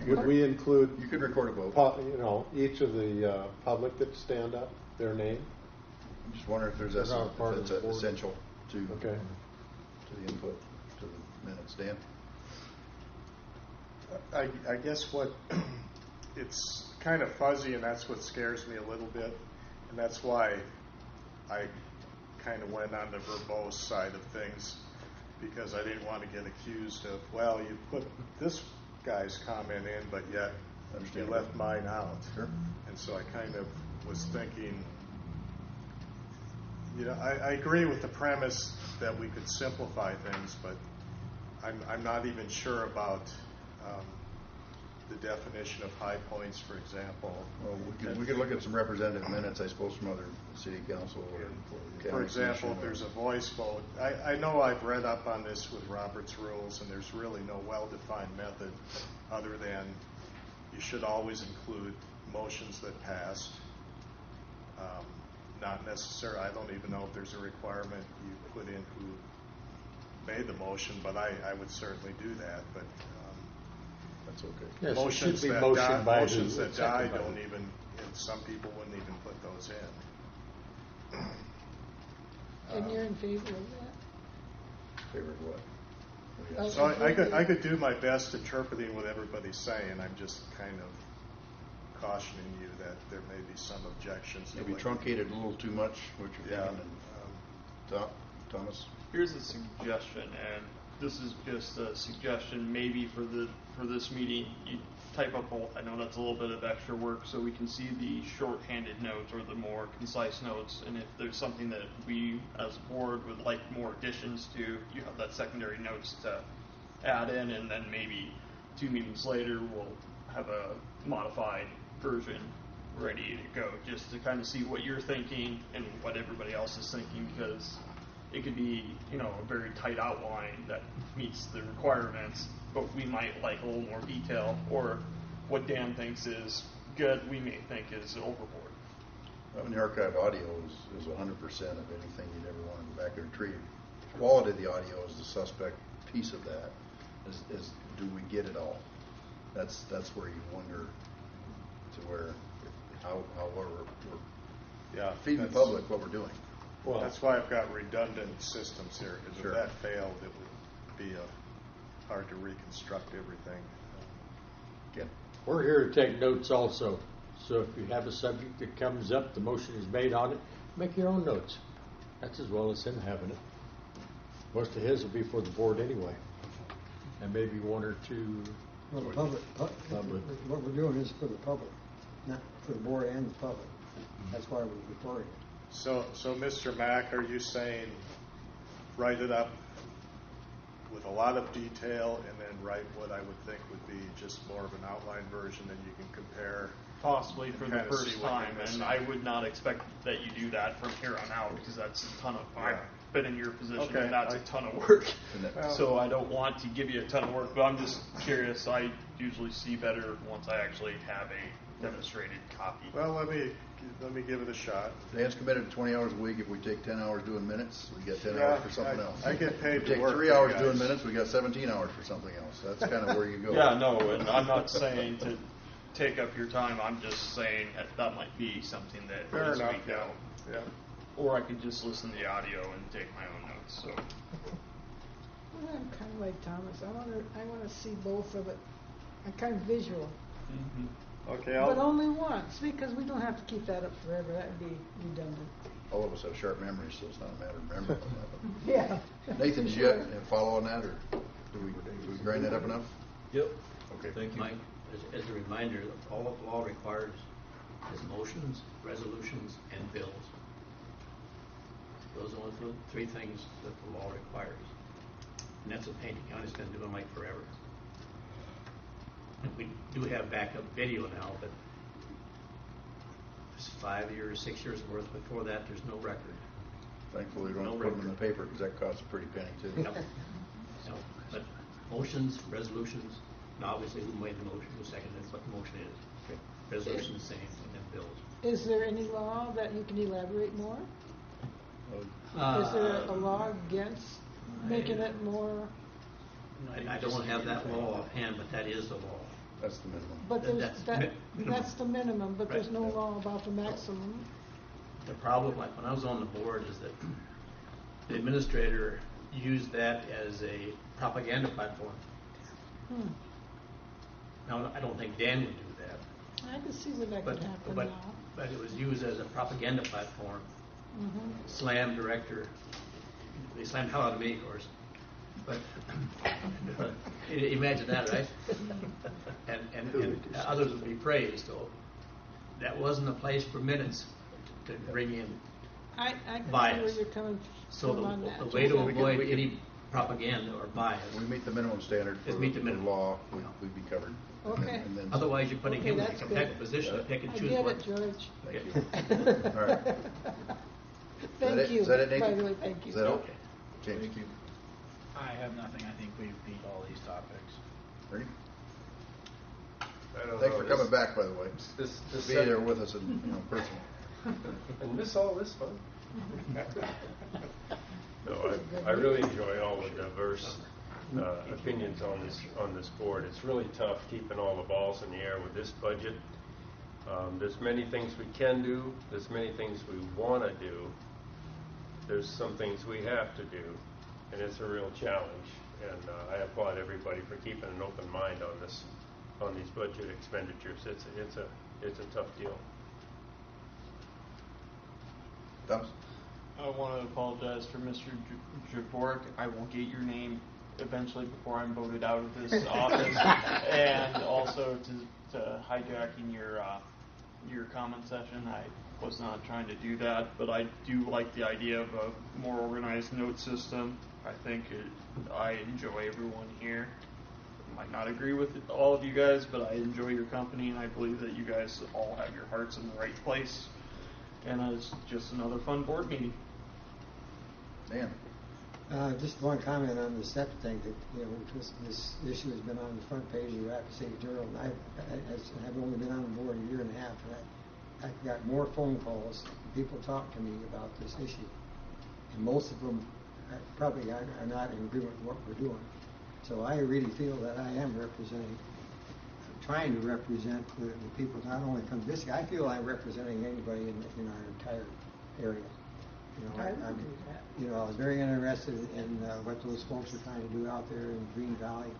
Would we include, You could record a vote. each of the public that stand up, their name? I'm just wondering if They're not a part of that's the board. essential to Okay. the input to the minutes. Dan? I guess what it's kind of fuzzy, and that's what scares me a little bit, and that's why I kind of went on the verbose side of things, because I didn't want to get accused of, well, you put this guy's comment in, but yet you left mine out. Sure. And so I kind of was thinking, I agree with the premise that we could simplify things, but I'm not even sure about the definition of high points, for example. Well, we could look at some representative minutes, I suppose, from other city council or county For example, commission if there's a voice vote, I know I've read up on this with Robert's rules, and there's really no well-defined method other than you should always include motions that passed. Not necessarily, I don't even know if there's a requirement you put in who made the motion, but I would certainly do that. But that's okay. Yes, motions it should be that motion by motions who, that die second by don't who. even, and some people wouldn't even put those in. And you're in favor of that? Favor of what? So I could do my best interpreting what everybody's saying. I'm just kind of cautioning you that there may be some objections. Maybe truncated a little too much, what you're Yeah. thinking. Thomas? Here's a suggestion, and this is just a suggestion maybe for this meeting. You type up I know that's a little bit of extra work, so we can see the shorthanded notes or the more concise notes, and if there's something that we as a board would like more additions to, you have that secondary notes to add in, and then maybe 2 meetings later we'll have a modified version ready to go, just to kind of see what you're thinking and what everybody else is thinking, because it could be, a very tight outline that meets the requirements, but we might like a little more detail, or what Dan thinks is good, we may think is overboard. The archive audio is 100% of anything you'd ever want to go back and retrieve. Quality of the audio is the suspect piece of that. Is do we get it all? That's where you wonder to where how we're feeding the public what we're doing. Well, that's why I've got redundant systems here, because Sure. if that failed, it would be hard to reconstruct everything. Again, We're here to take notes also. So if you have a subject that comes up, the motion is made on it, make your own notes. That's as well as him having it. Most of his will be for the board anyway. And maybe 1 or 2. Well, the public, what we're doing is for the public, not for the board and the public. That's why we're recording it. So Mr. Mack, are you saying write it up with a lot of detail and then write what I would think would be just more of an outline version that you can compare? Possibly for the Kinda see first what you're time, missing. and I would not expect that you do that from here on out, because that's a ton of, I've been in your position, Okay. and that's a ton of work. Well- So I don't want to give you a ton of work, but I'm just curious, I usually see better once I actually have a demonstrated copy. Well, let me give it a shot. Dan's committed to 20 hours a week. If we take 10 hours doing minutes, we get 10 Yeah, hours for something else. I get paid If we to take work 3 for you hours guys. doing minutes, we got 17 hours for something else. That's kind of where you go. Yeah, no, and I'm not saying to take up your time, I'm just saying that might be something that Fair is enough, tweaked yeah. out. Yeah. Or I could just listen to the audio and take my own notes, so. Well, I'm kind of like Thomas. I want to see both of it. I'm kind of visual. Okay, But only once, because we don't have to keep that up forever. That would be redundant. All of us have sharp memories, so it's not a matter of remembering what happened. Yeah. Nathan, did you have a follow on that, or did we grind that up enough? Yep. Okay. Thank you. Mike, as a reminder, all the law requires is motions, resolutions, and bills. Those are the three things that the law requires. And that's what Painting County's been doing like forever. And we do have backup video now, but it's 5 years, 6 years worth. Before that, there's no record. Thankfully, we don't have to put them in the paper because that costs a pretty penny too. Yep. So, but motions, resolutions, and obviously who made the motion, who seconded it, what the motion is. Resolution the same, and then bills. Is there any law that you can elaborate more? Uh, Is there a law against making it more? I don't have that law offhand, but that is the law. That's the minimum. But there's That's that's the minimum, but there's Right. no law about the maximum. The problem, like when I was on the board, is that the administrator used that as a propaganda platform. Now, I don't think Dan would do that, I can see where that but could happen but now. but it was used as a propaganda platform. Slam director, they slammed hell out of me, of course. But imagine that, right? And others would be praised. So that wasn't a place for minutes to bring in I can see bias. where you're coming So from on that. the way to avoid any propaganda or bias, We meet the minimum standard for Is meet the minimum. law, we'd be covered. Okay. And then otherwise you're putting Okay, him in a that's competitive good. position to pick and I choose get what. it, George. All right. Thank you. Is that it, Nathan? By the way, thank you. Is that okay? James, keep. I have nothing. I think we've beat all these topics. Ready? I don't Thanks know, for coming back, by the way. This Be there with us in person. And miss all this fun. No, I really enjoy all the diverse opinions on this board. It's really tough keeping all the balls in the air with this budget. There's many things we can do. There's many things we want to do. There's some things we have to do, and it's a real challenge. And I applaud everybody for keeping an open mind on these budget expenditures. It's a tough deal. Thomas? I want to apologize for Mr. Jaborek. I will get your name eventually before I'm voted out of this office, and also to hijacking your comment session. I was not trying to do that, but I do like the idea of a more organized note system. I think I enjoy everyone here. Might not agree with all of you guys, but I enjoy your company, and I believe that you guys all have your hearts in the right place. And it's just another fun board meeting. Dan? Just one comment on the septic tank. That this issue has been on the front page of the Rapid City Journal, and I've only been on the board a year and a half, and I've got more phone calls. People talk to me about this issue, and most of them probably are not in agreement with what we're doing. So I really feel that I am trying to represent the people not only from this. I feel I'm representing anybody in our entire area. I was very interested in what those folks are trying to do out there in Green Valley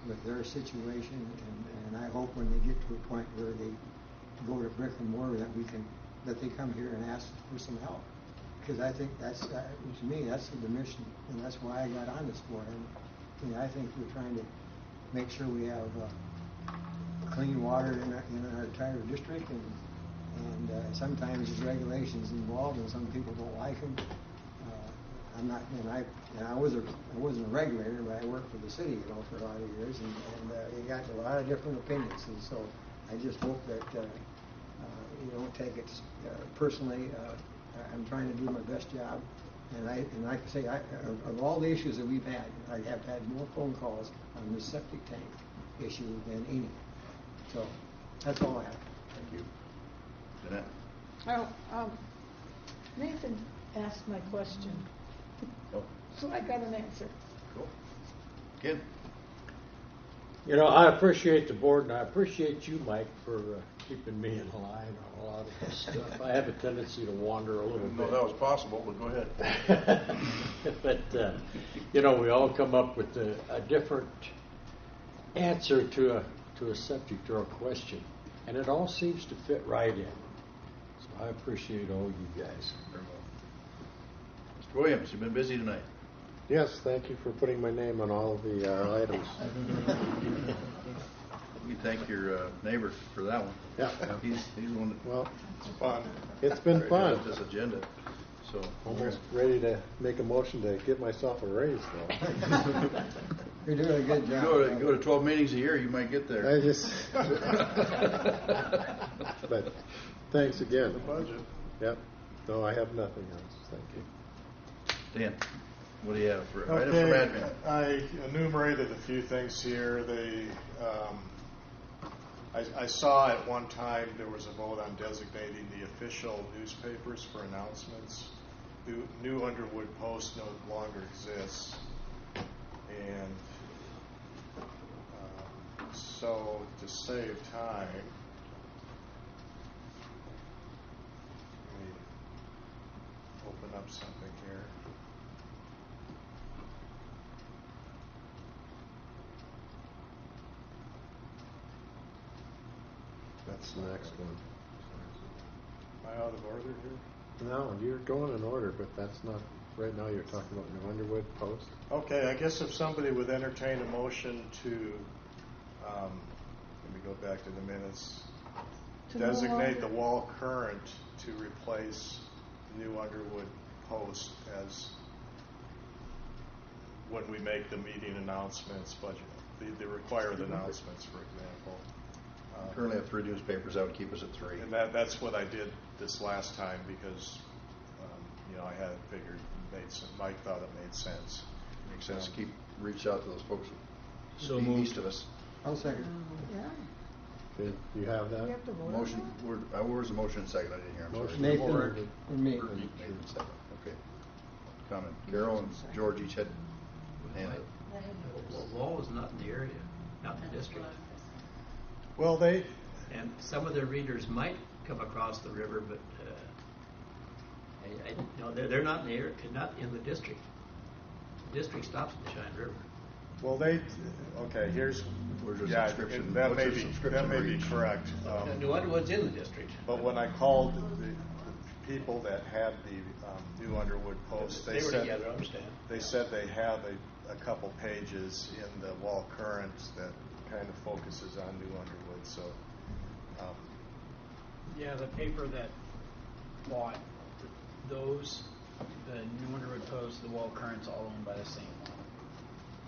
with their situation, and I hope when they get to a point where they go to brick and mortar that they come here and ask for some help, because I think to me that's the mission, and that's why I got on this board. I think we're trying to make sure we have clean water in our entire district, And sometimes there's regulations involved, and some people don't like them. I'm not, and I wasn't a regulator, but I worked for the city, for a lot of years, and you got a lot of different opinions. And so I just hope that you don't take it personally. I'm trying to do my best job, and like I say, of all the issues that we've had, I have had more phone calls on the septic tank issue than any. So that's all I have. Thank you. Jeanette? Well, Nathan asked my question, so I got an answer. Cool. Ken? I appreciate the board, and I appreciate you, Mike, for keeping me in line on a lot of this stuff. I have a tendency to wander a little bit. No, that was possible, but go ahead. But, we all come up with a different answer to a subject or a question, and it all seems to fit right in. So I appreciate all you guys. Very well. Mr. Williams, you've been busy tonight. Yes, thank you for putting my name on all of the items. We thank your neighbor for that one. Yeah. He's the one that... Well, It's fun. It's been fun. This agenda. So Almost ready to make a motion to get myself a raise, though. You're doing a good job. Go to 12 meetings a year, you might get there. I just... But thanks again. The budget. Yep. No, I have nothing else. Thank you. Dan, what do you have for items from admin? I enumerated a few things here. I saw at one time there was a vote on designating the official newspapers for announcements. New Underwood Post no longer exists. And so to save time, let me open up something here. That's the next one. Am I out of order here? No, you're going in order, but that's not, right now you're talking about New Underwood Post. Okay, I guess if somebody would entertain a motion to, let me go back to the minutes, designate the wall current to replace New Underwood Post as when we make the meeting announcements, budget, the required announcements, for example. Currently have 3 newspapers, that would keep us at 3. And that's what I did this last time because, I had figured Mike thought it made sense. Makes sense. Reach out to those folks So east of us. I'll second. Yeah. Okay, you have that? We have to vote. Motion. Where's the motion and second? I didn't hear. I'm sorry. Nathan and me. Nathan second. Okay. Comment. Carol and George each had hand up. Well, Wall is not in the area, not in the district. Well, And some of their readers might come across the river, but they're not in the area, not in the district. The district stops at the Cheyenne River. well, here's Where's your yeah, subscription? that What's may your be subscription rate? correct. New Underwood's in the district. But when I called the people that had the New Underwood Post, They were together, I understand. They said they have a couple pages in the Wall Current that kind of focuses on New Underwood. So, Yeah, the paper that bought those, the New Underwood Post, the Wall Current's all owned by the same one.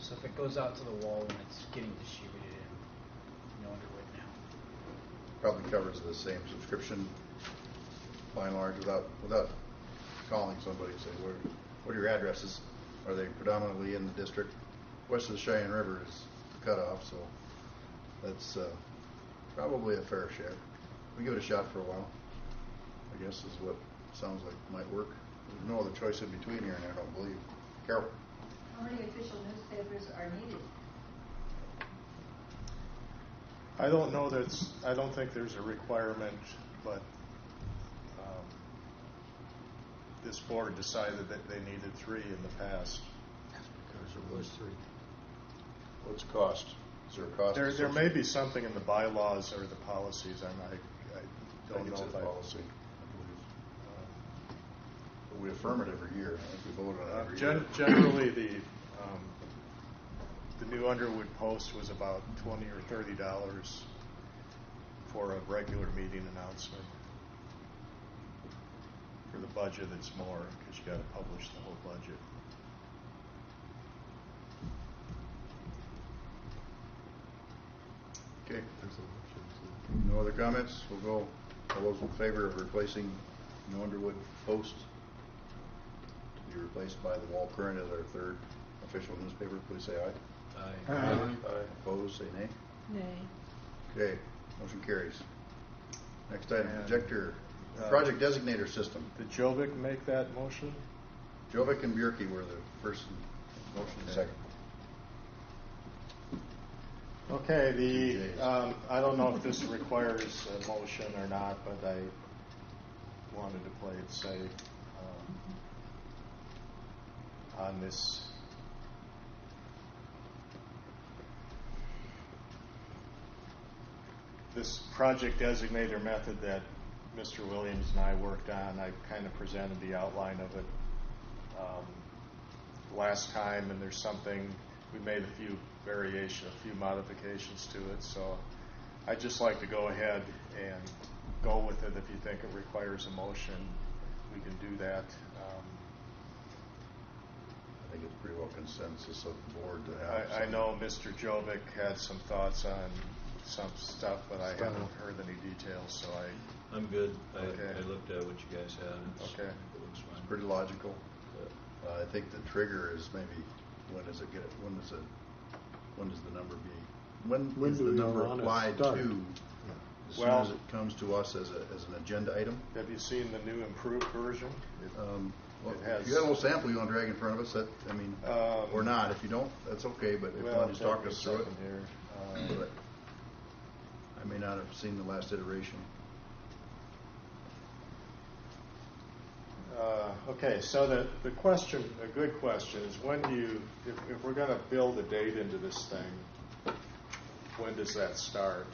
So if it goes out to the Wall when it's getting distributed in New Underwood now. Probably covers the same subscription by and large without calling somebody and say, what are your addresses? Are they predominantly in the district? West of the Cheyenne River is the cutoff, so that's probably a fair share. We give it a shot for a while, I guess is what sounds like might work. There's no other choice in between here, and I don't believe. Carol? How many official newspapers are needed? I don't know I don't think there's a requirement, but this board decided that they needed 3 in the past. That's because there was 3. What's the cost? Is there a cost? There may be something in the bylaws or the policies. I don't know if policy. But we affirm it every year. I think we vote on it every year. Generally, the New Underwood Post was about $20 or $30 for a regular meeting announcement. For the budget, it's more, because you gotta publish the whole budget. Okay. No other comments? We'll go. All those in favor of replacing the Underwood Post to be replaced by the Wall Current as our third official newspaper, please say aye. Aye. Aye. Opposed, say nay. Nay. Okay, motion carries. Next item, And, projector, project designator system. Did Jovic make that motion? Jovic and Bjerke were the first motion and second. Okay, I don't know if this requires a motion or not, but I wanted to play it safe on this. This project designator method that Mr. Williams and I worked on, I kind of presented the outline of it last time, and there's something, we made a few modifications to it, so I'd just like to go ahead and go with it. If you think it requires a motion, we can do that. I think it's pretty well consensus of the board to have. I know Mr. Jovic had some thoughts on some stuff, but I haven't heard any details, so I'm good. Okay. I looked at what you guys had. Okay. It looks fine. It's pretty logical. I think the trigger is maybe when does it get? When does the number be? When is the do we number want to applied start? to? As soon as it comes to us as an agenda item. Have you seen the new improved version? Well, It has- if you got a little sample you want to drag in front of us, or not. If you don't, that's okay. But if you want to just talk us through it, here. but I may not have seen the last iteration. Okay, so the question, a good question, is when do you, if we're going to build a date into this thing, when does that start?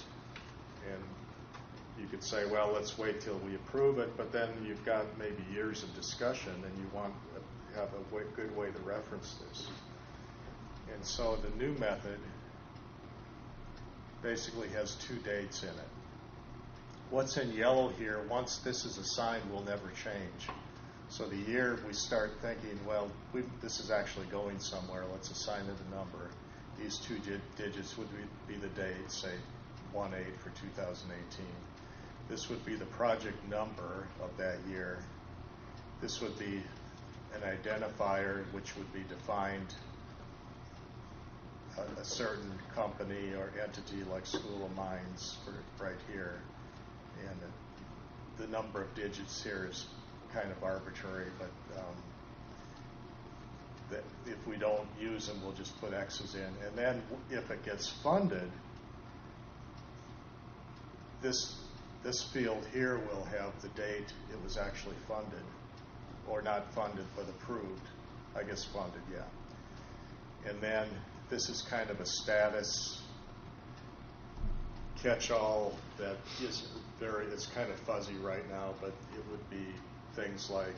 And you could say, well, let's wait till we approve it, but then you've got maybe years of discussion, and you want to have a good way to reference this. And so the new method basically has two dates in it. What's in yellow here, once this is assigned, will never change. So the year we start thinking, well, this is actually going somewhere, let's assign it a number. These two digits would be the date, say 1/8 for 2018. This would be the project number of that year. This would be an identifier which would be defined a certain company or entity like School of Mines for right here. And the number of digits here is kind of arbitrary, but that if we don't use them, we'll just put X's in. And then if it gets funded, this field here will have the date it was actually funded, or not funded but approved. I guess funded, yeah. And then this is kind of a status catch-all that is it's kind of fuzzy right now, but it would be things like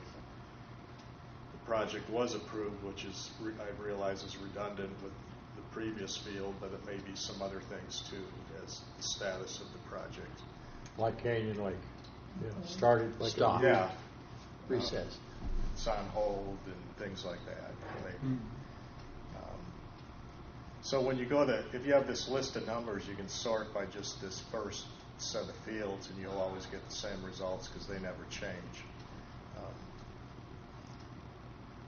the project was approved, which is I realize is redundant with the previous field, but it may be some other things too as the status of the project. Like Canyon Lake. Started, like Stop. Yeah. Recess. It's on hold and things like that. Maybe. So when you if you have this list of numbers, you can sort by just this first set of fields, and you'll always get the same results because they never change.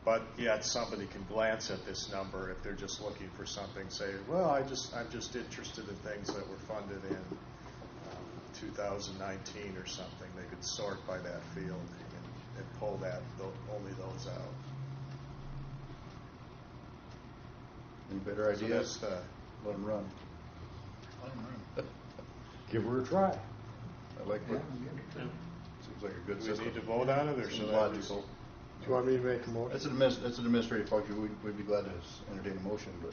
But yet somebody can glance at this number if they're just looking for something, say, well, I'm just interested in things that were funded in 2019 or something. They could sort by that field and pull only those out. Any better ideas? So let them run. Let them run. Give her a try. I like what. Seems like a good Do system. we need to vote on it, or should I just? Logical. Do you want me to make a motion? That's an administrative function. We'd be glad to entertain a motion, but.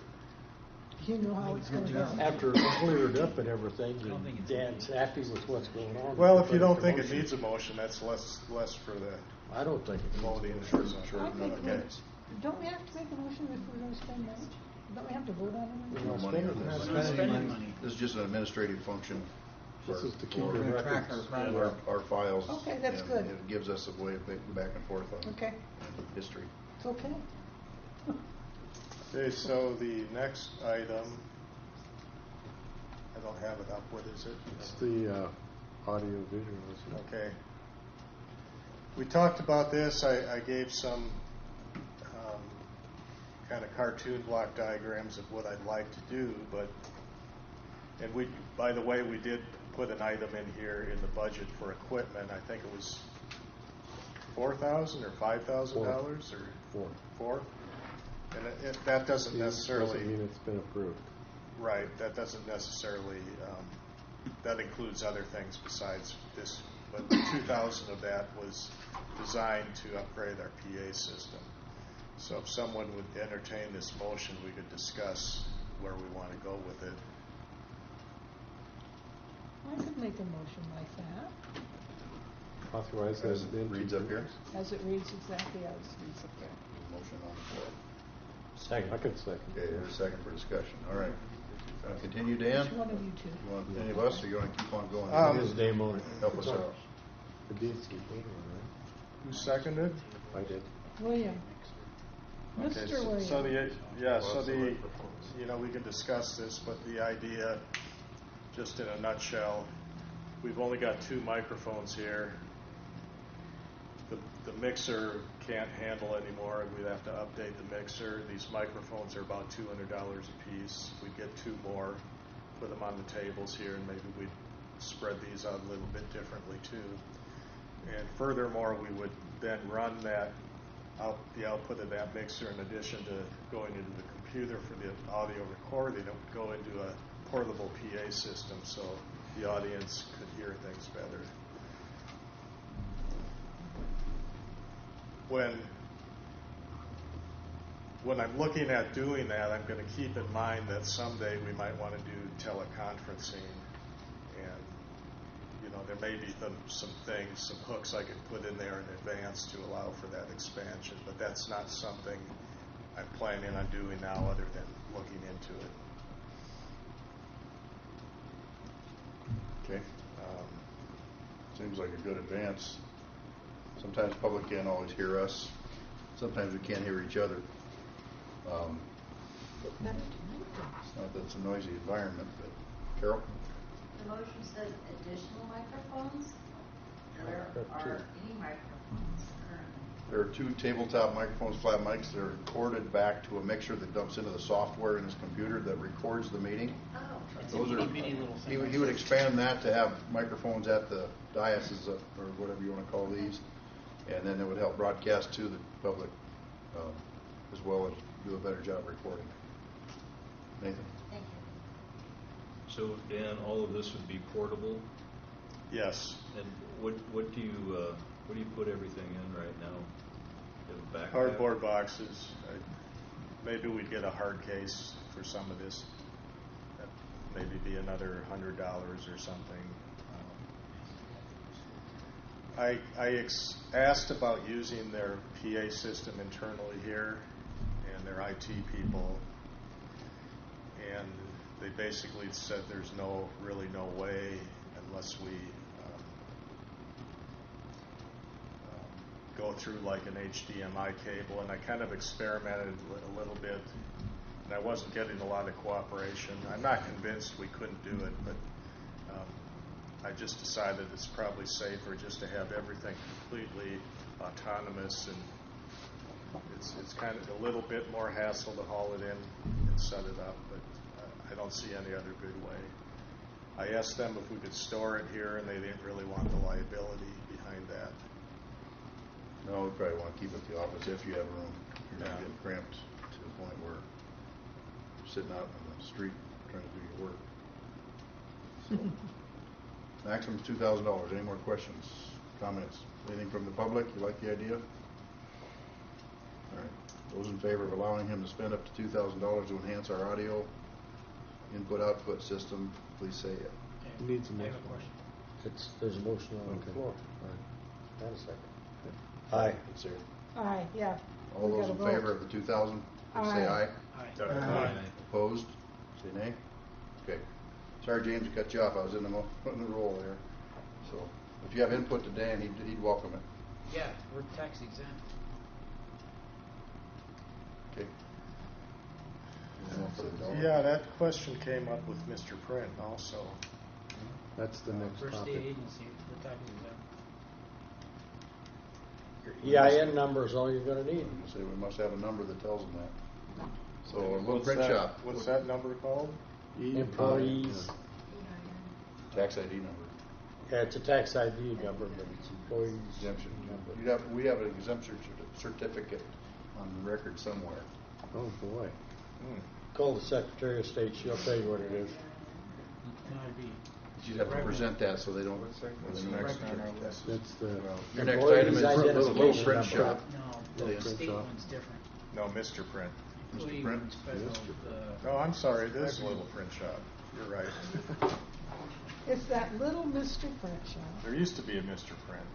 You know how it's going to go. After it's cleared up and everything, and Dan's happy with what's going on. Well, if you don't think it needs a motion, that's less for the. I don't think it voting. Sure. Okay. Don't we have to make a motion if we're going to spend money? Don't we have to vote on it? There's no money on this. Spending money. This is just an administrative function. This is to keep for the We're gonna track records. our progress. our files. Okay, that's and good. It gives us a way of thinking back and forth on Okay, history. it's okay. Okay, so the next item, I don't have it up. What is it? It's the audio visual, isn't it? Okay. We talked about this. I gave some kind of cartoon block diagrams of what I'd like to do, and we, by the way, we did put an item in here in the budget for equipment. I think it was $4,000 or $5,000 or four. And that doesn't necessarily Doesn't mean it's been approved. right. That doesn't necessarily that includes other things besides this. But 2,000 of that was designed to upgrade our PA system. So if someone would entertain this motion, we could discuss where we want to go with it. I could make a motion like that, Authorize As as it reads up here. as it reads exactly as it reads up there. Motion on the floor. Second. I can second. Okay, there's a second for discussion. All right. Continue, Dan? Which one of you two? You want any of us, or you want to keep on going? His name on it. Help us out. The Deansky came on, Who seconded? right? I did. William. Okay, Mr. Williams. so we can discuss this, but the idea, just in a nutshell, we've only got 2 microphones here. The mixer can't handle anymore. We'd have to update the mixer. These microphones are about $200 a piece. We'd get 2 more, put them on the tables here, and maybe we'd spread these out a little bit differently too. And furthermore, we would then run the output of that mixer, in addition to going into the computer for the audio recording, it would go into a portable PA system so the audience could hear things better. When I'm looking at doing that, I'm going to keep in mind that someday we might want to do teleconferencing, and there may be some things, some hooks I could put in there in advance to allow for that expansion, but that's not something I'm planning on doing now other than looking into it. Okay. Seems like a good advance. Sometimes public can't always hear us. Sometimes we can't hear each other. It's not that it's a noisy environment, but Carol? The motion says additional microphones. Where are any microphones currently? There are 2 tabletop microphones, flat mics, that are corded back to a mixer that dumps into the software in his computer that records the meeting. Oh. Those are, he would expand that to have microphones at the daises, or whatever you want to call these, and then it would help broadcast to the public as well as do a better job recording. Nathan? Thank you. So Dan, all of this would be portable, Yes. and what do you put everything in right now? You have a backpack? Cardboard boxes. Maybe we'd get a hard case for some of this. That maybe be another $100 or something. I asked about using their PA system internally here and their IT people, and they basically said there's really no way unless we go through like an HDMI cable, and I kind of experimented a little bit, and I wasn't getting a lot of cooperation. I'm not convinced we couldn't do it, but I just decided it's probably safer just to have everything completely autonomous, and it's kind of a little bit more hassle to haul it in and set it up, but I don't see any other good way. I asked them if we could store it here, and they didn't really want the liability behind that. No, we probably want to keep it at the office if you have room. You're not getting cramped to the point where you're sitting out on the street trying to do your work. So, maximum is $2,000. Any more questions, comments? Anything from the public? You like the idea? All right. Those in favor of allowing him to spend up to $2,000 to enhance our audio input-output system, please say it. He needs a I have motion. a question. There's a motion on the Okay. floor. All right. And a second. Aye. Let's hear it. Aye, yeah. All We those gotta in vote. favor of the 2,000, please say aye. Aye. Aye. Opposed? Say nay. Okay. Sorry, James, to cut you off. I was in the roll there. So if you have input to Dan, he'd welcome it. Yeah, we're tax exempt. Okay. Yeah, that question came up with Mr. Print also. That's the next We're a topic. state agency, we're tax exempt. Your EIN number is all you're gonna need. So we must have a number that tells them that. So a little What's print that- shop. What's that number called? Employees, Tax ID number. yeah, it's a tax ID number, but it's employees. Exemption. We have an exemption certificate on record somewhere. Oh, boy. Call the Secretary of State, she'll tell you what it is. You'd have to present that so they don't. What's next on our list? That's the. Your next item is a little Employees print identification shop. No, Yeah. the state one's different. No, Mr. Print. Employee Print? one's federal, Oh, I'm sorry, it is a little print shop. You're right. It's that little Mr. Print Shop. There used to be a Mr. Print.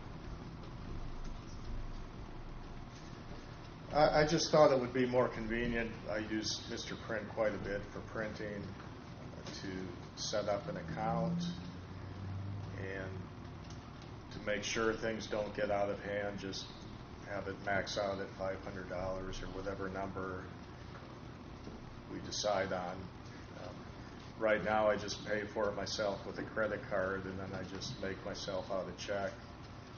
I just thought it would be more convenient. I use Mr. Print quite a bit for printing, to set up an account, and to make sure things don't get out of hand, just have it max out at $500 or whatever number we decide on. Right now, I just pay for it myself with a credit card, and then I just make myself out a check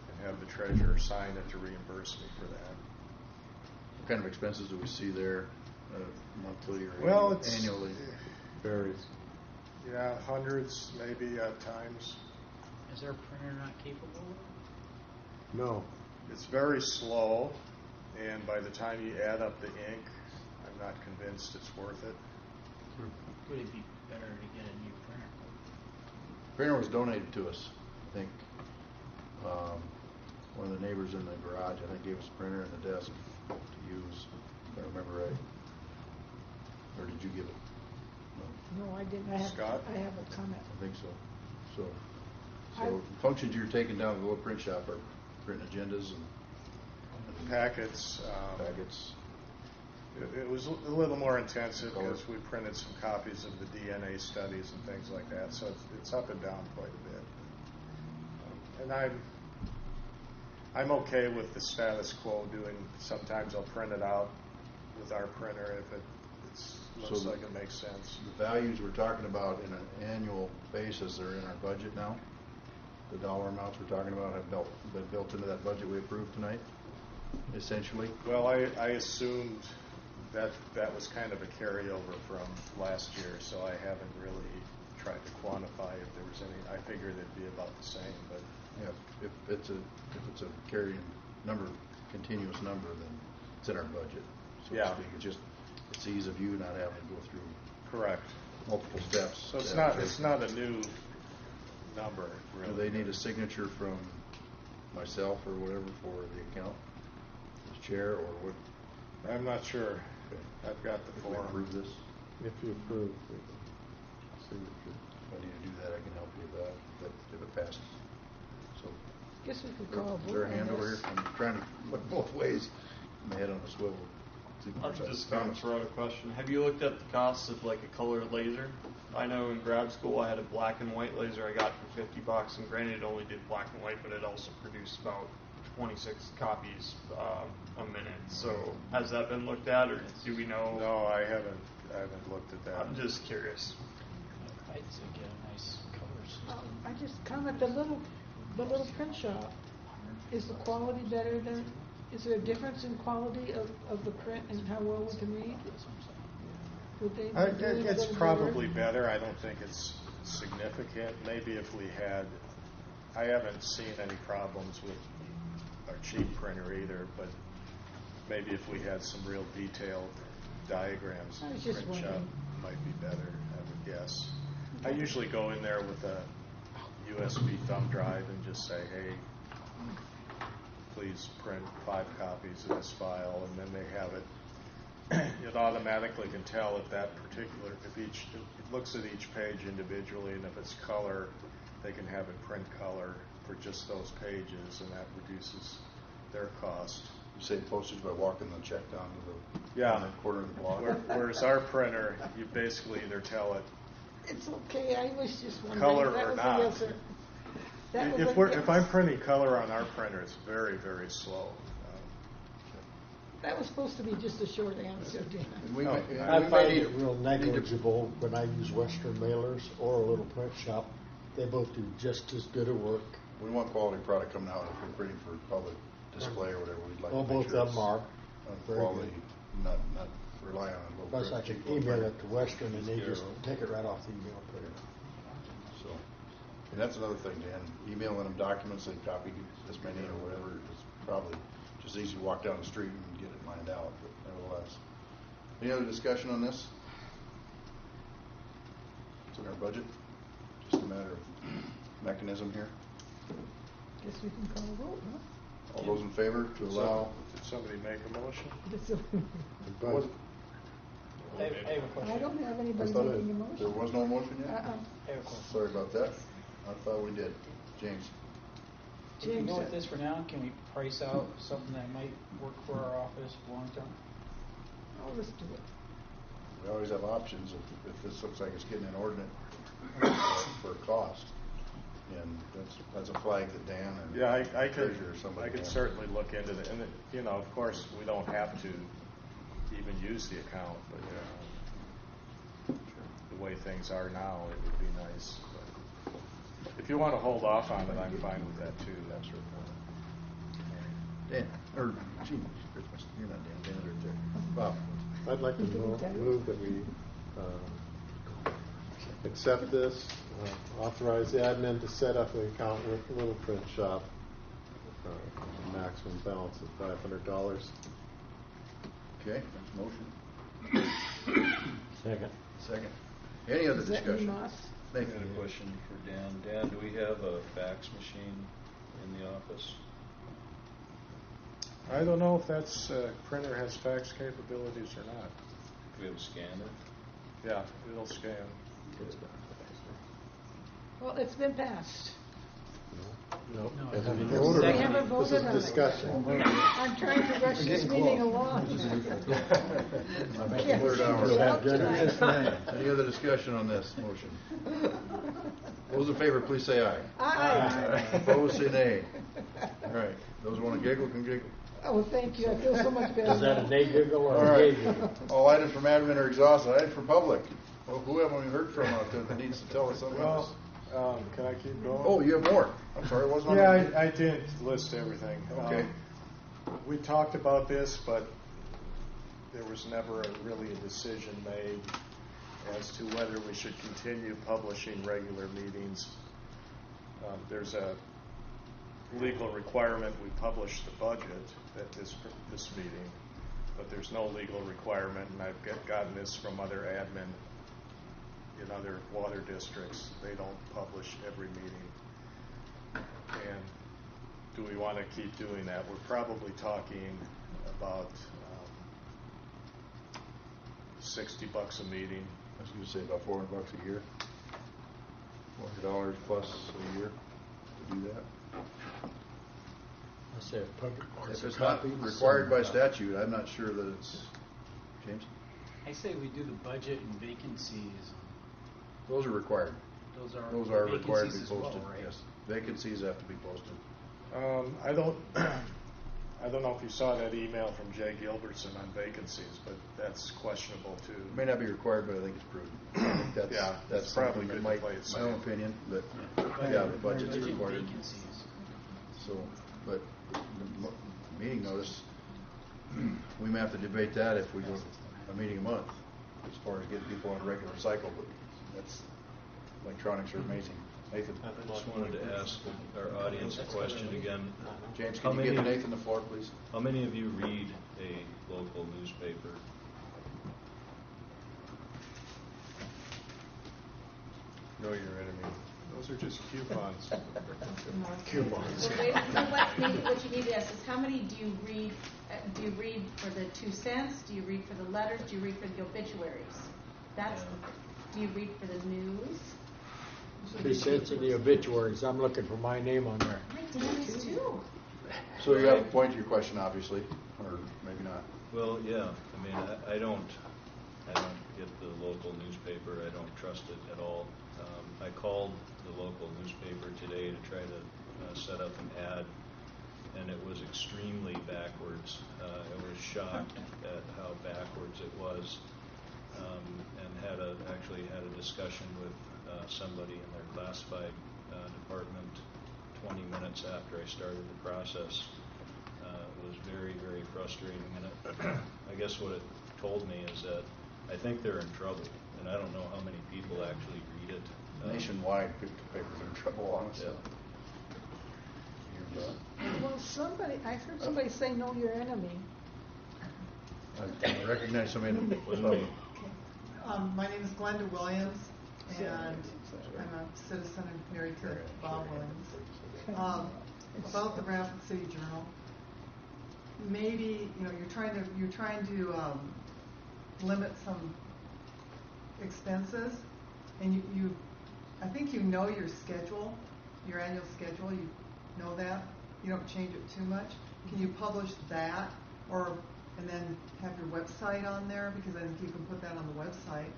and have the treasurer sign it to reimburse me for that. What kind of expenses do we see there, monthly or It's annually? Varies. Yeah, hundreds maybe at times. Is our printer not capable? No. It's very slow, and by the time you add up the ink, I'm not convinced it's worth it. Would it be better to get a new printer? Printer was donated to us, I think. One of the neighbors in the garage, I think, gave us a printer and a desk to use, if I remember right. Or did you give it? No, I didn't. I have a comment. I think so. So functions you're taking down to the print shop are printing agendas and Packets. packets. It was a little more intensive because we printed some copies of the DNA studies and things like that, so it's up and down quite a bit. And I'm okay with the status quo doing, sometimes I'll print it out with our printer if it looks like it makes sense. The values we're talking about in an annual basis are in our budget now. The dollar amounts we're talking about have been built into that budget we approved tonight, essentially. Well, I assumed that was kind of a carryover from last year, so I haven't really tried to quantify if there was any. I figured it'd be about the same, but Yeah, if it's a carrying number, continuous number, then it's in our budget, so to speak. It's ease of you not having to go through correct multiple steps. So it's not a new number, really. Do they need a signature from myself or whatever for the account, as chair, or what? I'm not sure. Okay. I've got the If we form. approve this, If you approve the signature. if I need to do that, I can help you with that if it passes. So, Guess we could call is there a vote on hand over this. here? I'm trying to look both ways. My head on a swivel. I'm just going to throw out a question. Have you looked at the costs of like a colored laser? I know in grad school I had a black and white laser I got for $50, and granted it only did black and white, but it also produced about 26 copies a minute. So has that been looked at, or do we know? No, I haven't looked at that. I'm just curious. I'd say get a nice color system. I just comment, the little print shop, is the quality better than, is there a difference in quality of the print and how well we can read? Would they be doing a It's little probably better. I don't think it's significant. Maybe if we had, I haven't seen any problems with our cheap printer either, but maybe if we had some real detailed diagrams, I was the just print shop wondering. might be better, I would guess. I usually go in there with a USB thumb drive and just say, hey, please print 5 copies of this file, and then they have it. It automatically can tell if that particular, it looks at each page individually, and if it's color, they can have it print color for just those pages, and that reduces their cost. You save postage by walking the check down to the corner of the block. Whereas our printer, you basically either tell it, It's okay, I was just wondering. Color That or was a not. yes or- that was a If I'm yes. printing color on our printer, it's very, very slow. That was supposed to be just a short answer, Dan. I find it real negligible when I use Western mailers or a little print shop. They both do just as good a work. We want quality product coming out if we're printing for public display or whatever. We'd like Well, to make both sure of them are it's very quality, good. not rely on a little Plus, I print, can cheap little email print. it to Western and they just take it right off the email printer. So, and that's another thing, Dan. Emailing them documents, they copy this many or whatever. It's probably just easy to walk down the street and get it lined out. But nevertheless, any other discussion on this? It's in our budget. Just a matter of mechanism here. Guess we can call a vote, huh? All those in favor to allow? Did somebody make a motion? I have a question. I don't have anybody I thought making a there motion. was no motion yet? Uh-uh. I have a question. Sorry about that. I thought we did. James. If we James go with said- this for now, can we price out something that might work for our office long term? Oh, let's do it. We always have options if this looks like it's getting inordinate for cost. And that's a flag that Dan or Yeah, I could, treasurer or somebody. I could has. certainly look into it. And, you know, of course, we don't have to even use the account, but the way things are now, it would be nice. But if you want to hold off on it, I'm fine with that too. That's your point. Dan, or gee, you're not Dan. Dan's right there. Bob. I'd like to move that we accept this, authorize the admin to set up an account with the Little Print Shop, maximum balance of $500. Okay, that's motion. Second. Any other Is that discussion? you, Moss? I got a question for Dan. Dan, do we have a fax machine in the office? I don't know if that's printer has fax capabilities or not. Do we have a scanner? Yeah, it'll scan. Well, it's been passed. No. We haven't voted on it. Discussion. I'm trying to rush this meeting along. Can't Third hour. get out tonight. Any other discussion on this motion? Those in favor, please say aye. Aye. Opposed, say nay. All right. Those who want to giggle can giggle. Oh, thank you. I feel so much better. Is that a nay giggle or All a right. yay giggle? All items from admin are exhausted. Item from public. Well, who haven't we heard from out there that needs to tell us something else? Can I keep going? Oh, you have more. I'm sorry, it wasn't on Yeah, the- I didn't list everything. Okay. We talked about this, but there was never really a decision made as to whether we should continue publishing regular meetings. There's a legal requirement we publish the budget at this meeting, but there's no legal requirement, and I've gotten this from other admin in other water districts. They don't publish every meeting. And do we want to keep doing that? We're probably talking about $60 a meeting. I was going to say about $400 a year. $400 plus a year to do that. I said, If it's not required by statute, I'm not sure that it's. James? I say we do the budget and vacancies. Those are required. Those are required to vacancies be as well, posted. right? Yes, vacancies have to be posted. I don't know if you saw that email from Jay Gilbertson on vacancies, but that's questionable too. It may not be required, but I think it's prudent. I think that's, Yeah, that's it's probably something that good to might, play it my own safe. opinion, but yeah, the budget's Budget required. vacancies. So, but the meeting notice, we may have to debate that if we go a meeting a month, as far as getting people on a regular cycle. But that's electronics are amazing. Nathan, I just wanted to ask our audience a question again. James, How can you many give of- Nathan the floor, please? How many of you read a local newspaper? Know your enemy. Those are just coupons. Coupons. Well, what you need to ask is how many do you read? Do you read for the 2 cents? Do you read for the letters? Do you read for the obituaries? That's. Do you read for the news? 2 cents in the obituaries. I'm looking for my name on there. My dad is too. So you have a point to your question, obviously, or maybe not. Well, yeah. I mean, I I don't get the local newspaper. I don't trust it at all. I called the local newspaper today to try to set up an ad, and it was extremely backwards. I was shocked at how backwards it was, and actually had a discussion with somebody in their classified department 20 minutes after I started the process. It was very, very frustrating, and I guess what it told me is that I think they're in trouble, and I don't know how many people actually read it. Nationwide, papers are in trouble, honestly. Well, I heard somebody say, know your enemy. I recognize somebody in the public. My name is Glenda Williams, and I'm a citizen and married to Bob Williams. About the Rapid City Journal, maybe you're trying to limit some expenses, and I think you know your schedule, your annual schedule. You know that. You don't change it too much. Can you publish that, and then have your website on there, because I think you can put that on the website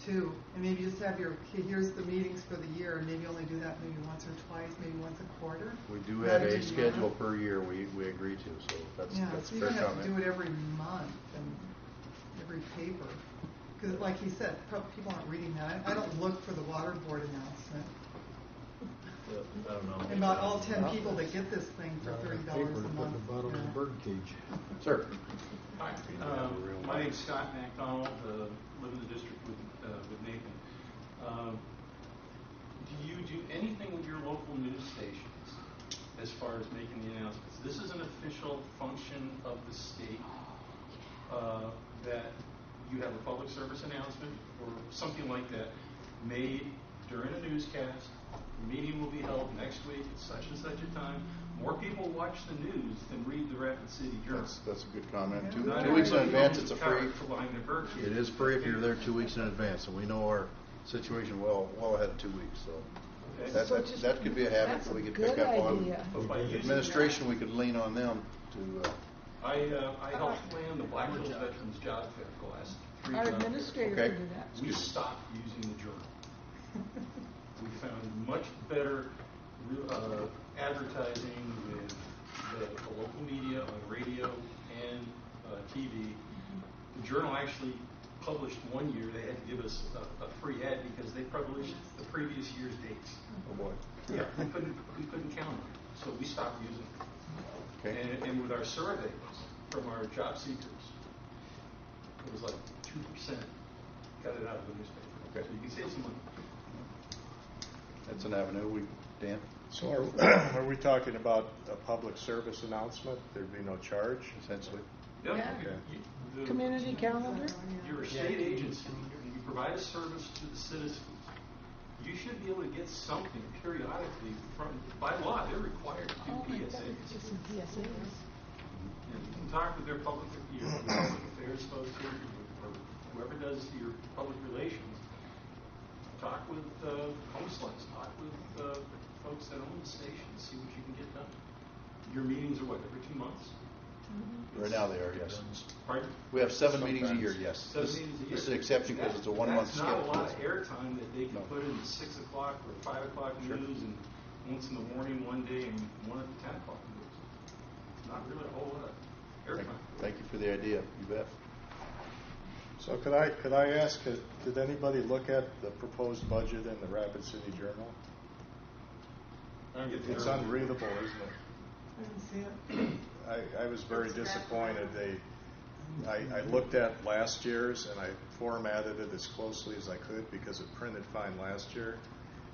too, and maybe just have here's the meetings for the year, and maybe only do that maybe once or twice, maybe once a quarter. We do have a schedule per year we agree to, so that's so you fair don't have comment. to do it every month and every paper, because like he said, people aren't reading that. I don't look for the water board announcement. I don't know. And about all 10 people that get this thing for $30 a month. Bottom of the bird cage. Sir. Hi, my name's Scott MacDonald. Live in the district with Nathan. Do you do anything with your local news stations as far as making the announcements? This is an official function of the state that you have a public service announcement or something like that made during a newscast. The meeting will be held next week at such and such a time. More people watch the news than read the Rapid City Journal. That's a good comment. Yeah. 2 weeks in advance, it's a free. It is free if you're there 2 weeks in advance, and we know our situation well ahead of 2 weeks. So that could be a habit that we could pick up on. Administration, we could lean on them to. I helped plan the Black Hills Veterans Job Fair for the last 3 Our jobs. administrator can do that. We stopped using the journal. We found much better advertising with the local media on radio and TV. The journal actually published one year. They had to give us a free ad because they published the previous year's dates. Oh boy. Yeah, we couldn't count on it, so we stopped using it. Okay. And with our surveys from our job seekers, it was like 2% got it out of the newspaper. Okay. So you can save some money. That's an avenue. Dan? So are we talking about a public service announcement? There'd be no charge, essentially? Yeah. Okay. Community calendar? You're a state agency. You provide a service to the citizens. You should be able to get something periodically from, by law, they're required to do PSAs. And you can talk with their public affairs folks here, or whoever does your public relations. Talk with home slice, talk with folks that own the station, see what you can get done. Your meetings are what, every 2 months? Right now they are, yes. Pardon? We have 7 meetings a year, yes. 7 meetings a year. This is an exception because it's a 1 month skip. That's not a lot of airtime that they can put in the 6 o'clock or 5 o'clock news, and once in the morning one day and one at the 10 o'clock news. Not really a whole lot of airtime. Thank you for the idea. You bet. So could I ask, did anybody look at the proposed budget in the Rapid City Journal? It's unreadable, isn't it? I didn't see it. I was very disappointed. I looked at last year's and I formatted it as closely as I could because it printed fine last year.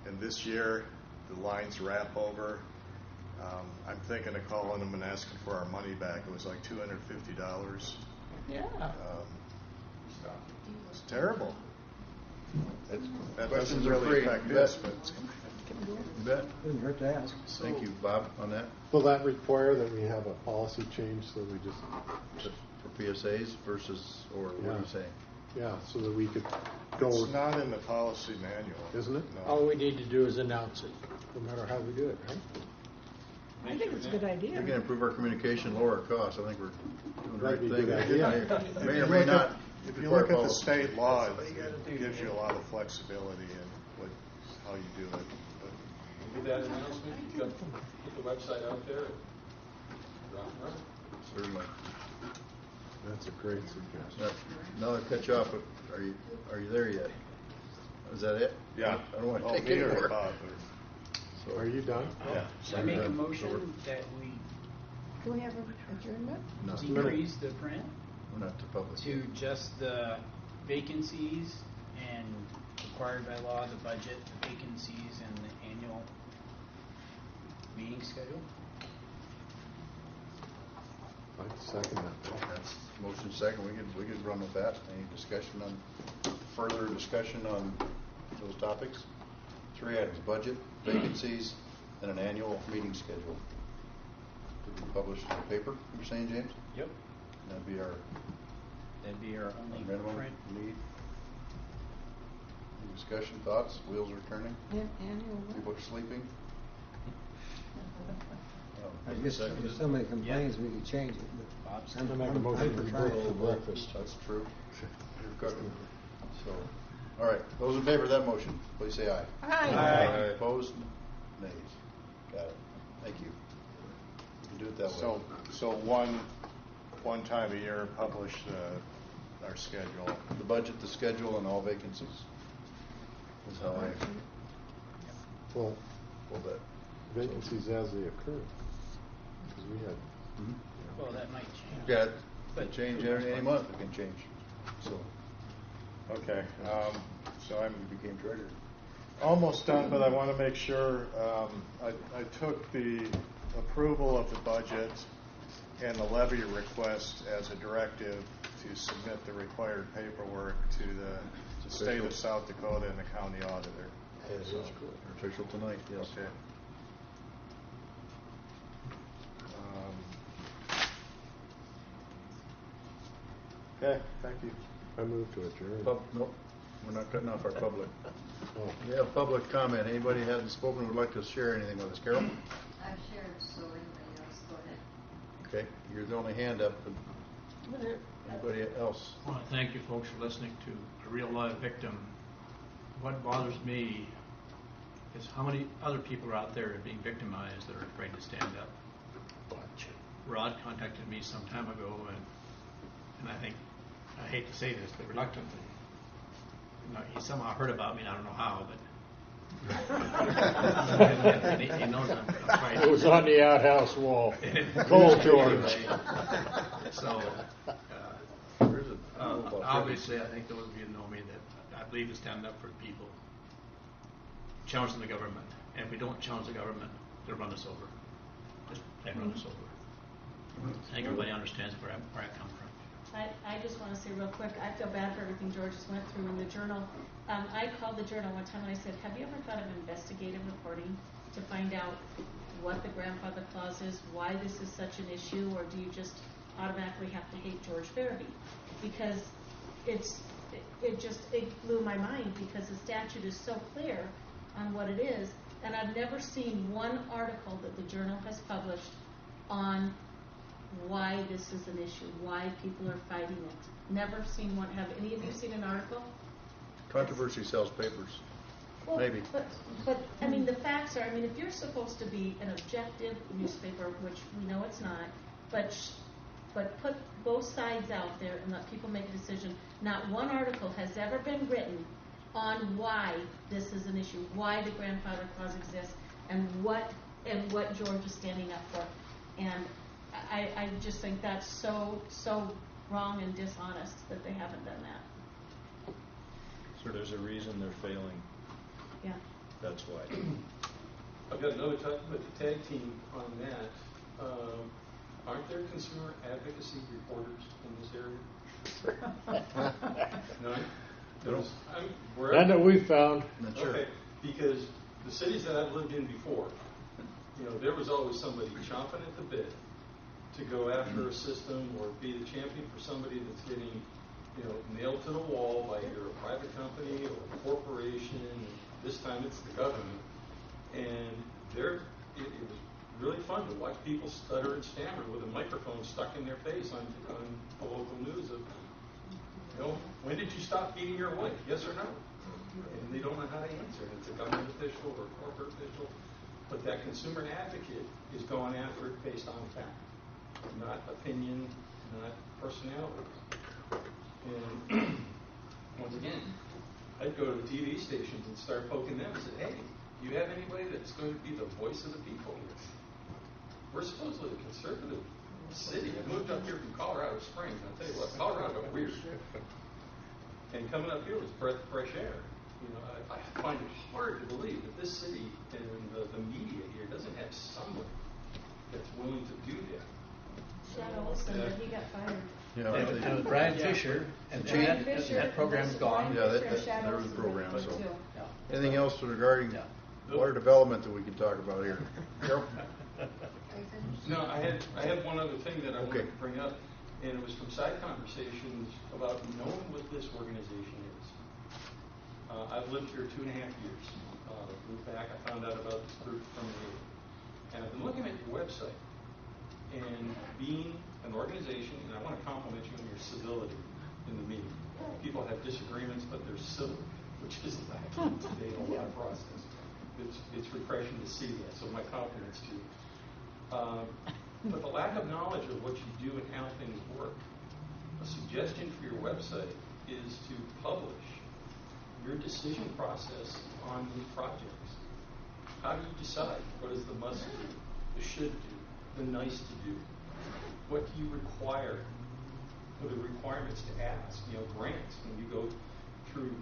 And this year, the lines wrap over. I'm thinking of calling them and asking for our money back. It was like $250. Yeah. It's terrible. That Questions doesn't are really free. affect You this, bet. but You bet. Didn't hurt to ask. Thank you, Bob, on that. Will that require that we have a policy change so we just for PSAs versus, or what are you saying? Yeah, so that we could go. It's not in the policy manual, isn't it? No. All we need to do is announce it, no matter how we do it, right? I think it's a good idea. We can improve our communication, lower our costs. I think we're doing the right That'd be a thing. good idea. May or may not if you look at the policy. state law, That's what you gotta it gives you a lot of flexibility in how you do it. With that announcement, you can put the website out there. Rock and roll. Certainly. That's a great suggestion. Now to cut you off, but are you there yet? Is that it? Yeah. I don't want to take me any or more. Bob, So, Are you done? Yeah. Should I make a motion that we Do we have an adjournment? No. decrease the print We're not to public. to just the vacancies and required by law, the budget, the vacancies, and the annual meeting schedule? I'd second that. That's motion second. We could run with that. Any discussion further discussion on those topics? 3 items: budget, vacancies, and an annual meeting schedule. To be published in the paper, you're saying, James? Yep. That'd be our only minimum print. need. Any discussion, thoughts? Wheels are turning. Annual what? People are sleeping. I guess if somebody complains, we could change it, but I'm gonna make a motion to for break trying. for breakfast. That's true. You're cooking. So, all right. Those in favor of that motion, please say aye. Aye. Opposed? Nays. Got it. Thank you. You can do it that way. So one time a year, publish our schedule. The budget, the schedule, and all vacancies is how I. Well, that. vacancies as they occur. Because we had. Well, that might change. Yeah, it can change any month. It can change. So. Okay. So I'm became treasurer. almost done, but I want to make sure I took the approval of the budget and the levy request as a directive to submit the required paperwork to the state of South Dakota and the county auditor. So, official tonight, yes. Okay. Okay, thank you. I move to adjourn. Nope, we're not cutting off our public. Oh. We have public comment. Anybody who hasn't spoken would like to share anything with us? Carol? I've shared, so anybody else, go ahead. Okay, you're the only hand up. But anybody else? I want to thank you folks for listening to a real live victim. What bothers me is how many other people are out there being victimized that are afraid to stand up. Rod contacted me some time ago, and I think, I hate to say this, but reluctantly. He somehow heard about me, and I don't know how, but he knows I'm fighting. It was on the outhouse wall. Cold George. So, obviously, I think those of you who know me that I believe to stand up for people, challenge the government, and if we don't challenge the government, they'll run us over. Just plain run us over. I think everybody understands where I come from. I just want to say real quick, I feel bad for everything George just went through in the Journal. I called the Journal one time and I said, have you ever thought of investigative reporting to find out what the grandfather clause is, why this is such an issue, or do you just automatically have to hate George Farabee? Because it blew my mind because the statute is so clear on what it is, and I've never seen one article that the Journal has published on why this is an issue, why people are fighting it. Never seen one. Have any of you seen an article? Controversy sells papers. Well, Maybe. But I mean, the facts are, I mean, if you're supposed to be an objective newspaper, which we know it's not, but put both sides out there and let people make a decision. Not one article has ever been written on why this is an issue, why the grandfather clause exists, and what George is standing up for. And I just think that's so wrong and dishonest that they haven't done that. So there's a reason they're failing. Yeah. That's why. I've got another tag team on that. Aren't there consumer advocacy reporters in this area? No? None that we found. Okay, because the cities that I've lived in before, there was always somebody chomping at the bit to go after a system or be the champion for somebody that's getting, nailed to the wall by either a private company or a corporation. This time it's the government. And it was really fun to watch people stutter and stammer with a microphone stuck in their face on the local news of You know, when did you stop beating your wife? Yes or no? And they don't know how to answer it. It's a government official or a corporate official. But that consumer advocate is going after it based on fact, not opinion, not personality. And once again, I'd go to the TV stations and start poking them and say, hey, do you have anybody that's going to be the voice of the people here? We're supposedly a conservative city. I moved up here from Colorado Springs. I'll tell you what, Colorado got weird. And coming up here was a breath of fresh air. You know, I find it hard to believe that this city and the media here doesn't have someone that's willing to do that. Chad Olson, but he got fired. Yeah, Brian Fisher, and that program's gone. Yeah, there was a program. So, anything else regarding water development that we can talk about here? Carol? No, I had one other thing that I wanted to bring up, and it was from side conversations about knowing what this organization is. I've lived here 2.5 years. Moved back, I found out about this group from the neighbor. And I've been looking at your website, and being an organization, and I want to compliment you on your civility in the meeting. People have disagreements, but they're civil, which is lacking today in a lot of process. It's refreshing to see that, so my compliments to you. But the lack of knowledge of what you do and how things work, a suggestion for your website is to publish your decision process on these projects. How do you decide what is the must do, the should do, the nice to do? What do you require? What are the requirements to ask? You know, grants, when you go through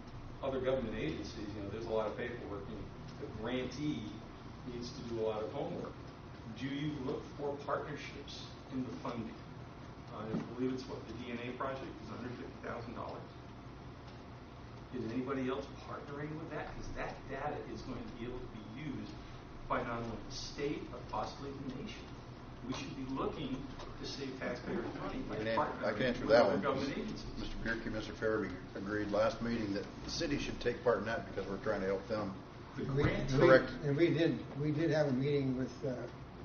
other government agencies, you know, there's a lot of paperwork. You know, the grantee needs to do a lot of homework. Do you look for partnerships in the funding? I believe it's what the DNA project is $150,000. Is anybody else partnering with that? Because that data is going to be able to be used by not only the state, but possibly the nation. We should be looking to save taxpayers money by partnering I can answer with that other one. government agencies. Mr. Bierke, Mr. Farabee agreed last meeting that the city should take part in that because we're trying to help them. Correct. And we did have a meeting with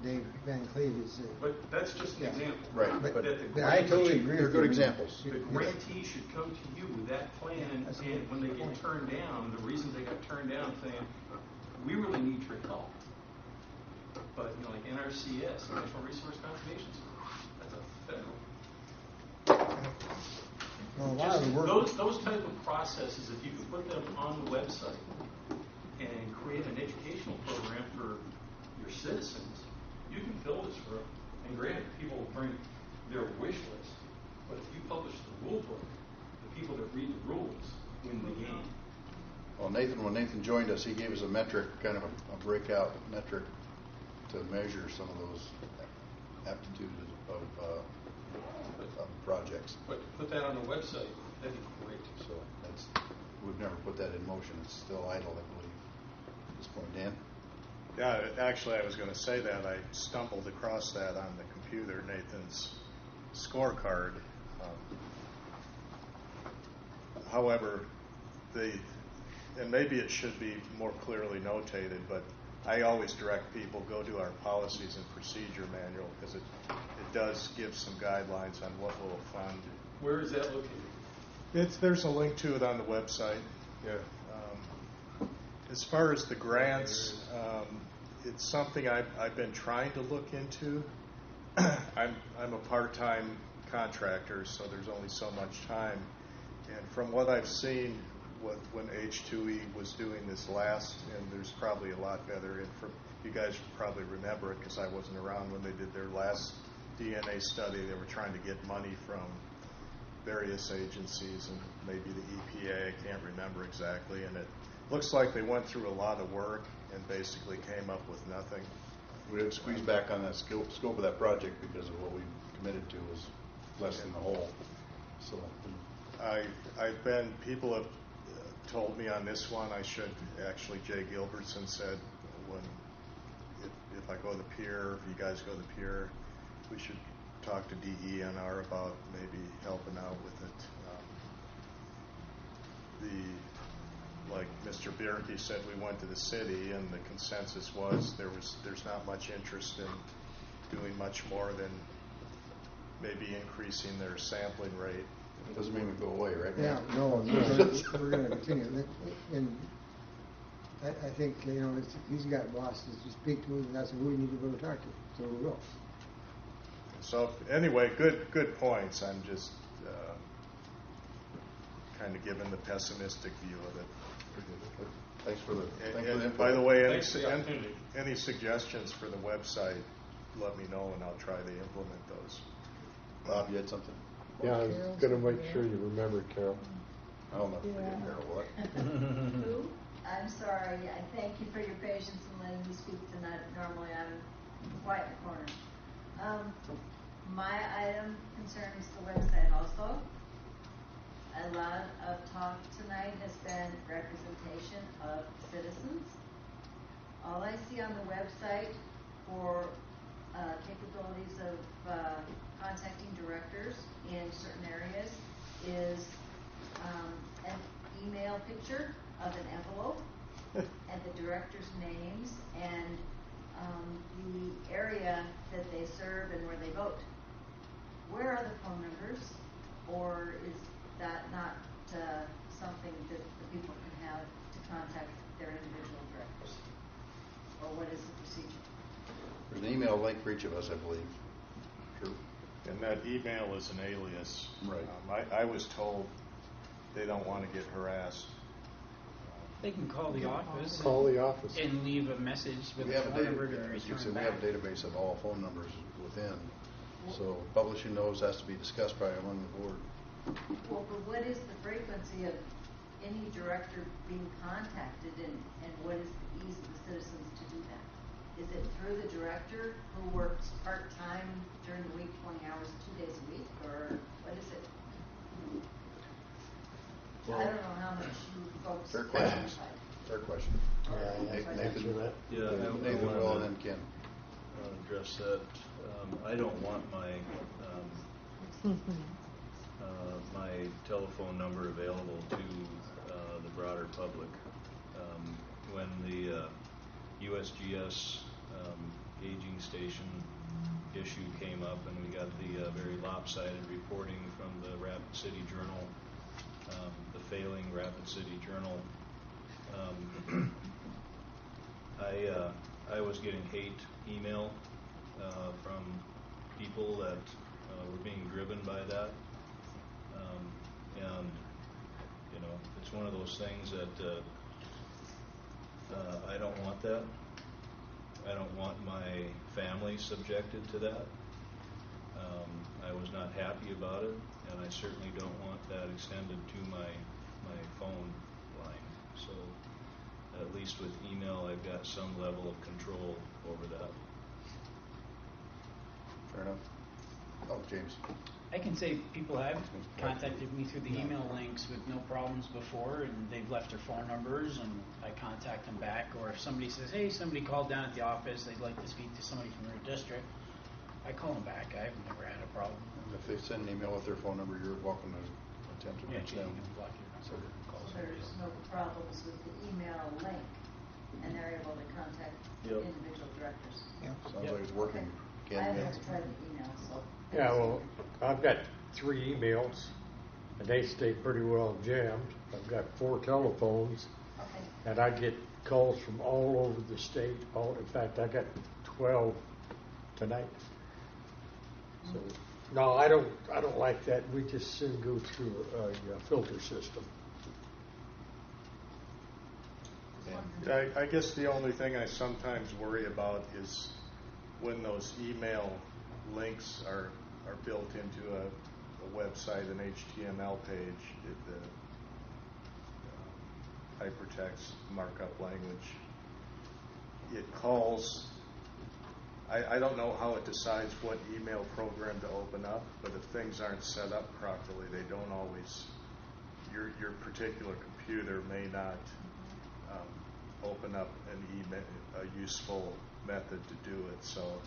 Dave Van Cleve. But that's just an example. Right. But the I totally agree. They're good examples. The grantee should come to you with that plan, and when they get turned down, the reasons they got turned down, saying, we really need your help. But, you know, like NRCS, National Resource Conservation Service, that's a federal. Well, a lot of the work. Those type of processes, if you can put them on the website and create an educational program for your citizens, you can fill this room. And granted, people will bring their wish list, but if you publish the rule book, the people that read the rules win the game. Well, when Nathan joined us, he gave us a metric, kind of a breakout metric to measure some of those aptitudes of projects. But put that on the website, that'd be great. So we've never put that in motion. It's still idle, I believe, at this point. Dan? Yeah, actually, I was going to say that. I stumbled across that on the computer, Nathan's scorecard. However, and maybe it should be more clearly notated, but I always direct people, go to our policies and procedure manual, because it does give some guidelines on what we'll fund. Where is that located? There's a link to it on the website. Yeah. As far as the grants, it's something I've been trying to look into. I'm a part-time contractor, so there's only so much time. And from what I've seen, when H2E was doing this last, and there's probably a lot better, you guys probably remember it because I wasn't around when they did their last DNA study. They were trying to get money from various agencies and maybe the EPA, I can't remember exactly, and it looks like they went through a lot of work and basically came up with nothing. We had squeezed back on that scope of that project because of what we committed to was less than the whole. So people have told me on this one, I should actually, Jay Gilbertson said, if I go to the pier, if you guys go to the pier, we should talk to DENR about maybe helping out with it. Like Mr. Bierke said, we went to the city, and the consensus was there's not much interest in doing much more than maybe increasing their sampling rate Doesn't mean we go away, right? Yeah, no, we're gonna continue. And I think, he's got bosses to speak to, and that's who we need to go talk to, so we will. So anyway, good points. I'm just kind of giving the pessimistic view of it. Thanks for the input. By the way, Thanks any suggestions for the website, let me know and I'll try to implement those. Bob, you had something? Yeah, I was going to make sure you remembered Carol. I'll not forget Carol. What? Who? I'm sorry. I thank you for your patience in letting me speak tonight. Normally I'm quiet in the corner. My item concerns the website also. A lot of talk tonight has been representation of citizens. All I see on the website for capabilities of contacting directors in certain areas is an email picture of an envelope and the directors' names and the area that they serve and where they vote. Where are the phone numbers, or is that not something that the people can have to contact their individual directors? Or what is the procedure? There's an email link for each of us, I believe. True. And that email is an alias. Right. I was told they don't want to get harassed. They can call the office. Call the office. And leave a message with a phone number to return we back. have a database of all phone numbers within. So publishing those has to be discussed by among the board. Well, but what is the frequency of any director being contacted, and what is the ease of the citizens to do that? Is it through the director who works part-time during the week, 20 hours, 2 days a week, or what is it? I don't know how much you folks. Fair questions. Fair question. Nathan will, and then Ken. I'll address that. I don't want my my telephone number available to the broader public. When the USGS gauging station issue came up, and we got the very lopsided reporting from the Rapid City Journal, the failing Rapid City Journal, I was getting hate email from people that were being driven by that, and it's one of those things that I don't want that. I don't want my family subjected to that. I was not happy about it, and I certainly don't want that extended to my phone line. So at least with email, I've got some level of control over that. Fair enough. Oh, James. I can say people have contacted me through the email links with no problems before, and they've left their phone numbers, and I contact them back. Or if somebody says, hey, somebody called down at the office, they'd like to speak to somebody from your district, I call them back. I've never had a problem. If they send an email with their phone number, you're welcome to attempt to reach them. So there's no problems with the email link, and they're able to contact individual directors. Sounds like it's working. I haven't tried the email, so. Yeah, well, I've got 3 emails, and they stay pretty well jammed. I've got 4 telephones, and I get calls from all over the state. In fact, I got 12 tonight. So, no, I don't like that. We just soon go through a filter system. I guess the only thing I sometimes worry about is when those email links are built into a website, an HTML page, the hypertext markup language, it calls. I don't know how it decides what email program to open up, but if things aren't set up properly, they don't always. Your particular computer may not open up a useful method to do it. So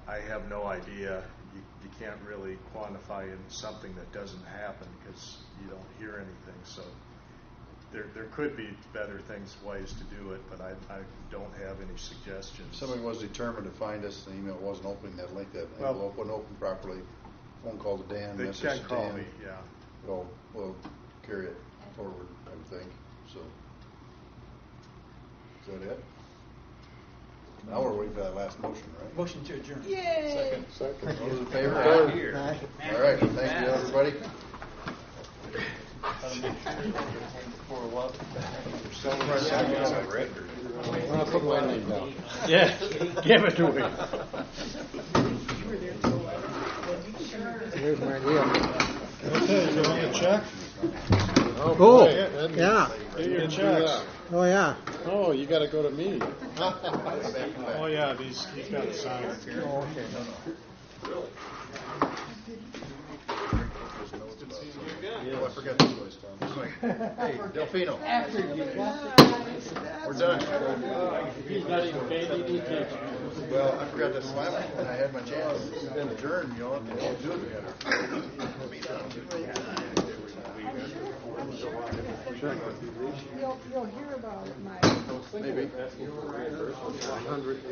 I have no idea. You can't really quantify in something that doesn't happen because you don't hear anything. So there could be better ways to do it, but I don't have any suggestions. If somebody was determined to find us, the email wasn't opening that link, that envelope wouldn't open properly. phone call to Dan, They message can to call Dan. me, yeah. We'll carry it forward, I would think, so. Is that it? Now we're waiting for that last motion, right? Motion to adjourn. Yay! Second. All those in favor? Aye. Aye. All right, thank you, everybody. I'm gonna put my name down. Yeah, give it to him. There's my deal. Okay, you want the check? Oh, boy. yeah. Get your checks. Oh, yeah. Oh, you gotta go to me. Oh, yeah, he's got to sign it here. Oh, okay. Oh, I forgot this was, Tom. Hey, Delfino. We're done. He's not even paying any attention. Well, I forgot to slam it, and I had my chance. It's been adjourned, you know, and we'll do it together. You'll hear about it, Mike. Maybe.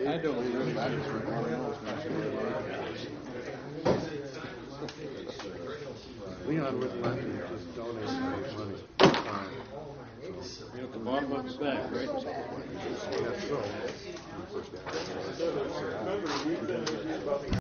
I don't remember. Leon wouldn't let me just donate my money. You're at the bottom of the back, right? Yes, so.